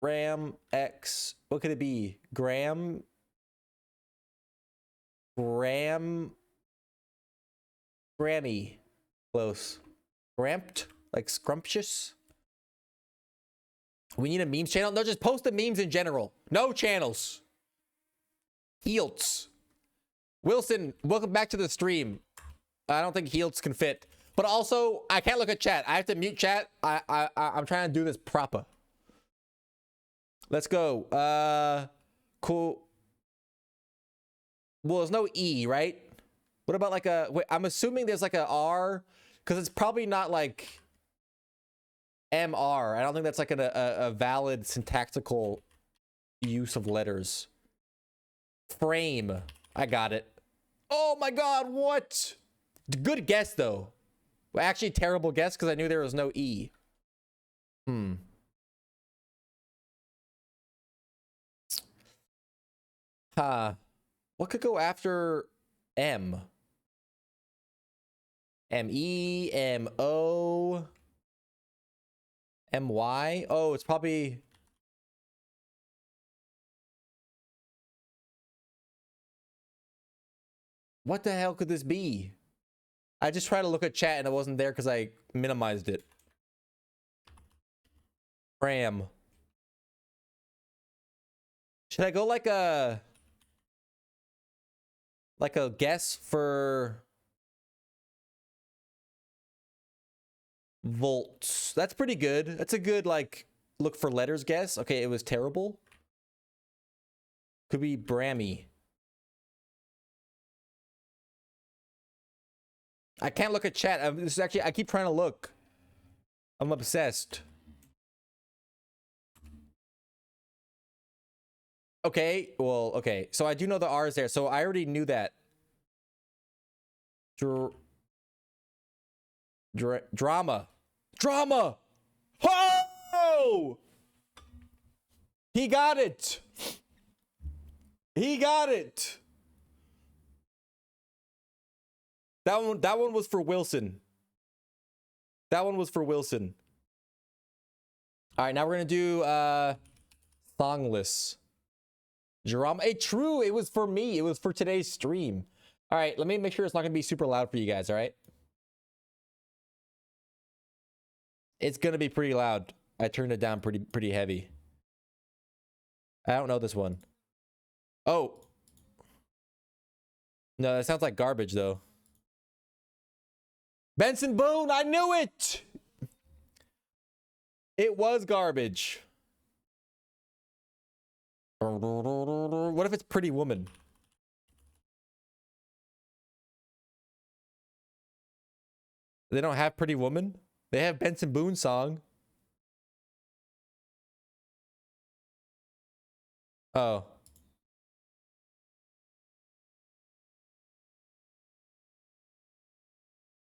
ram, X. What could it be? Gram. Grammy. Close. Gramped? Like scrumptious? We need a memes channel? No, just post the memes in general. No channels. Heelts. Wilson, welcome back to the stream. I don't think Heelts can fit. But also, I can't look at chat. I have to mute chat. I'm trying to do this proper. Let's go. Cool. Well, there's no E, right? What about like a... Wait, I'm assuming there's like a R, because it's probably not like MR. I don't think that's like a valid syntactical use of letters. Frame. I got it. Oh my god, what? Good guess, though. Well, actually, terrible guess, because I knew there was no E. What could go after M? M-E, M-O, M-Y? Oh, it's probably... What the hell could this be? I just tried to look at chat and it wasn't there because I minimized it. Ram. Should I go like a guess for volts? That's pretty good. That's a good like look for letters guess. Okay, it was terrible. Could be Brammy. I can't look at chat. This is actually, I keep trying to look. I'm obsessed. Okay, well, okay. So I do know the R is there. So I already knew that. Drama. Drama! Oh! He got it! He got it! That one was for Wilson. That one was for Wilson. All right, now we're gonna do songless. Drama. Hey, true. It was for me. It was for today's stream. All right, let me make sure it's not gonna be super loud for you guys. All right. It's gonna be pretty loud. I turned it down pretty heavy. I don't know this one. Oh. No, that sounds like garbage though. Benson Boone, I knew it! It was garbage. What if it's Pretty Woman? They don't have Pretty Woman? They have Benson Boone song. Oh.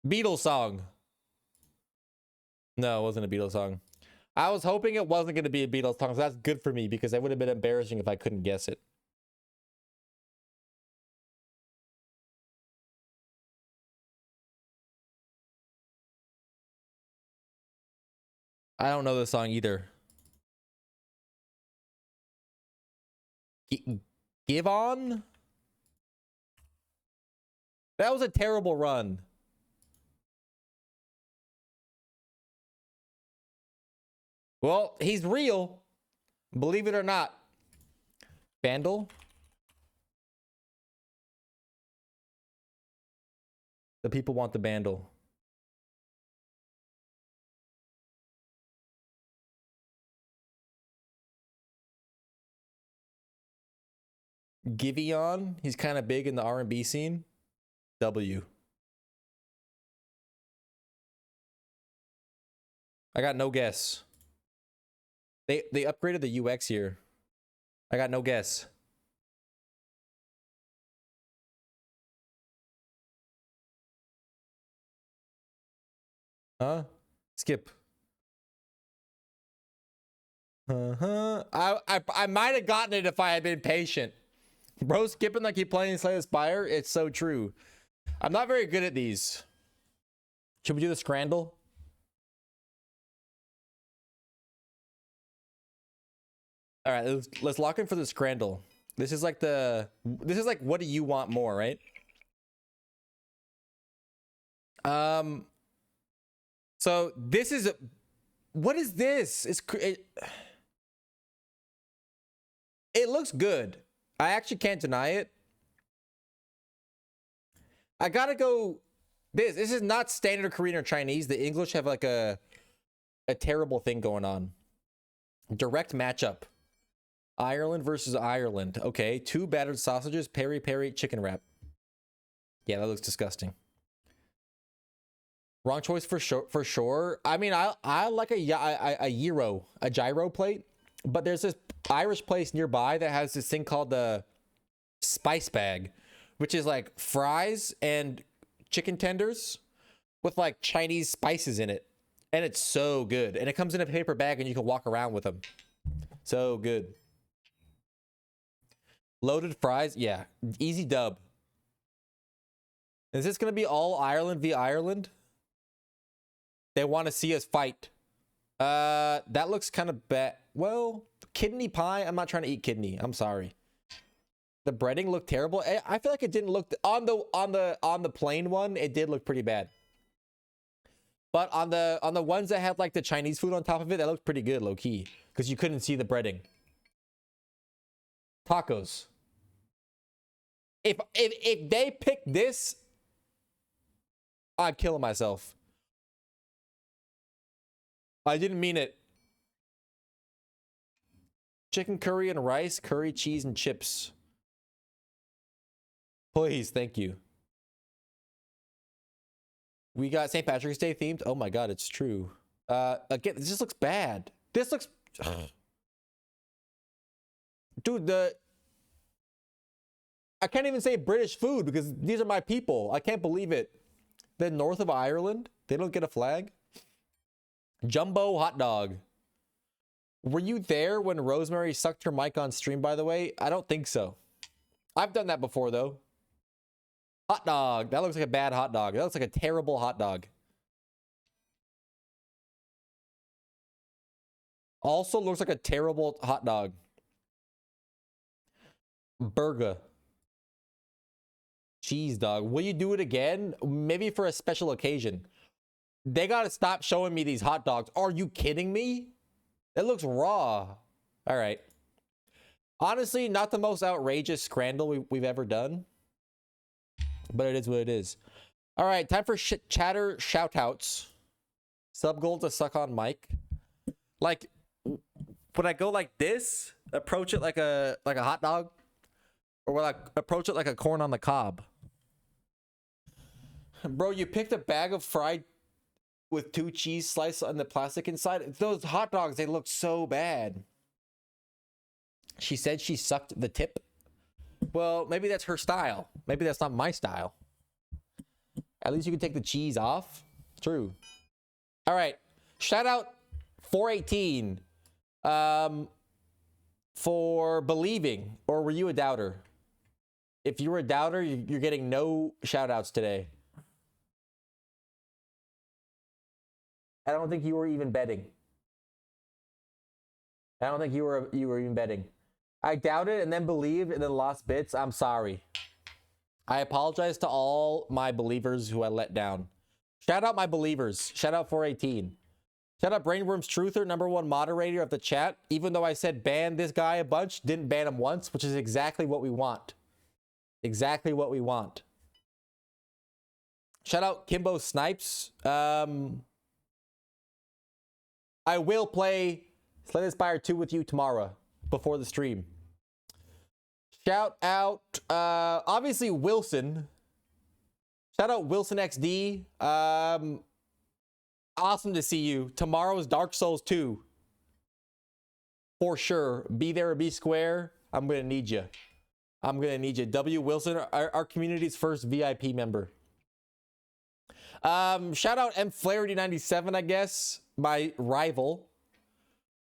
Beatles song. No, it wasn't a Beatles song. I was hoping it wasn't going to be a Beatles song, so that's good for me because it would have been embarrassing if I couldn't guess it. I don't know this song either. Give On? That was a terrible run. Well, he's real. Believe it or not. Vandal? The people want the Vandal. Giveon? He's kind of big in the R&B scene. W. I got no guess. They upgraded the UX here. I got no guess. Huh? Skip. I might have gotten it if I had been patient. Bro, skipping like he playing Slay the Spire. It's so true. I'm not very good at these. Should we do the Scrandle? All right, let's lock in for the Scrandle. This is like what do you want more, right? So this is what is this? It looks good. I actually can't deny it. I gotta go. This is not standard Korean or Chinese. The English have like a terrible thing going on. Direct matchup. Ireland versus Ireland. Okay, 2 battered sausages, peri peri chicken wrap. Yeah, that looks disgusting. Wrong choice for sure. I mean, I like a gyro plate, but there's this Irish place nearby that has this thing called the spice bag, which is like fries and chicken tenders with like Chinese spices in it, and it's so good. And it comes in a paper bag, and you can walk around with them. So good. Loaded fries, yeah, easy dub. Is this gonna be all Ireland v Ireland? They want to see us fight. That looks kind of bad. Well, kidney pie. I'm not trying to eat kidney. I'm sorry. The breading looked terrible. I feel like it didn't look on the plain one. It did look pretty bad. But on the ones that had like the Chinese food on top of it, that looked pretty good, low key, because you couldn't see the breading. Tacos. If they pick this, I'm killing myself. I didn't mean it. Chicken curry and rice, curry, cheese, and chips. Please, thank you. We got St. Patrick's Day themed. Oh my god, it's true. Again, this just looks bad. This looks... Dude, I can't even say British food because these are my people. I can't believe it. The north of Ireland, they don't get a flag? Jumbo hot dog. Were you there when Rosemary sucked her mic on stream, by the way? I don't think so. I've done that before, though. Hot dog. That looks like a bad hot dog. That looks like a terrible hot dog. Also looks like a terrible hot dog. Burger. Cheese dog. Will you do it again? Maybe for a special occasion. They gotta stop showing me these hot dogs. Are you kidding me? It looks raw. All right. Honestly, not the most outrageous scrandal we've ever done, but it is what it is. All right, time for chatter shoutouts. Sub goal to suck on mic. Like, when I go like this, approach it like a hot dog, or when I approach it like a corn on the cob. Bro, you picked a bag of fried with 2 cheese slices on the plastic inside. Those hot dogs, they look so bad. She said she sucked the tip. Well, maybe that's her style. Maybe that's not my style. At least you can take the cheese off. True. All right. Shout out 418 for believing. Or were you a doubter? If you were a doubter, you're getting no shout outs today. I don't think you were even betting. I don't think you were even betting. I doubted and then believed and then lost bits. I'm sorry. I apologize to all my believers who I let down. Shout out my believers. Shout out 418. Shout out Brainworm's Truther, #1 moderator of the chat. Even though I said ban this guy a bunch, didn't ban him once, which is exactly what we want. Exactly what we want. Shout out Kimbo Snipes. I will play Slay the Spire 2 with you tomorrow before the stream. Shout out, obviously, Wilson. Shout out Wilson XD. Awesome to see you. Tomorrow's Dark Souls 2. For sure. Be there or be square. I'm going to need you. I'm going to need you. W. Wilson, our community's first VIP member. Shout out M. Flaherty97, I guess. My rival,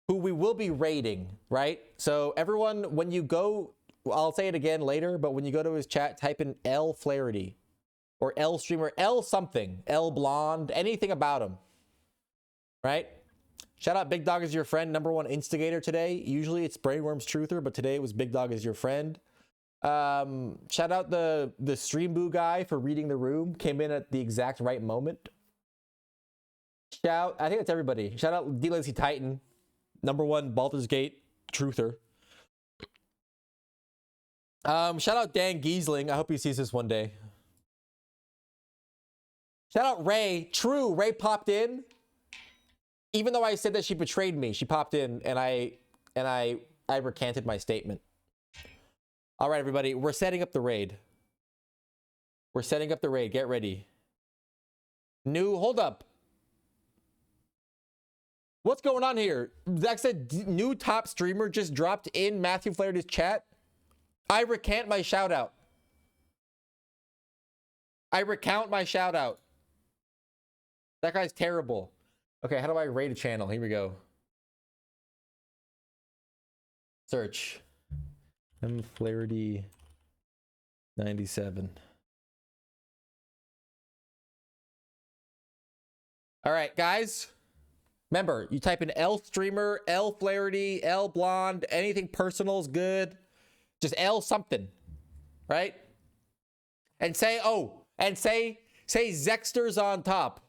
who we will be raiding, right? So everyone, when you go, I'll say it again later, but when you go to his chat, type in L Flaherty or L streamer, L something, L blonde, anything about him, right? Shout out Big Dog is your friend, #1 instigator today. Usually it's Brainworm's Truther, but today it was Big Dog is your friend. Shout out the Stream Boo guy for reading the room, came in at the exact right moment. I think that's everybody. Shout out D Lazy Titan, #1 Baldur's Gate Truther. Shout out Dan Giesling. I hope he sees this one day. Shout out Ray. True, Ray popped in. Even though I said that she betrayed me, she popped in and I recanted my statement. All right, everybody, we're setting up the raid. We're setting up the raid. Get ready. Hold up. What's going on here? Zach said new top streamer just dropped in Matthew Flaherty's chat. I recant my shout out. I recount my shout out. That guy's terrible. Okay, how do I rate a channel? Here we go. Search. M. Flaherty 97. All right, guys. Remember, you type in L streamer, L Flaherty, L blonde, anything personal is good. Just L something, right? And say, say Zexter's on top.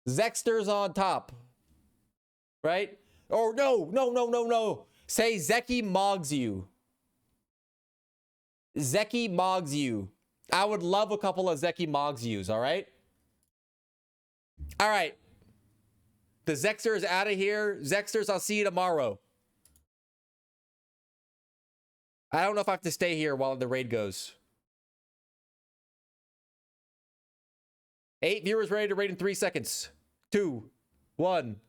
Zexter's on top, right? Oh, no. Say Zeki mogs you. Zeki mogs you. I would love a couple of Zeki mogs yous, all right? All right. The Zexter is out of here. Zexters, I'll see you tomorrow. I don't know if I have to stay here while the raid goes. 8 viewers ready to raid in 3 seconds. 2, 1.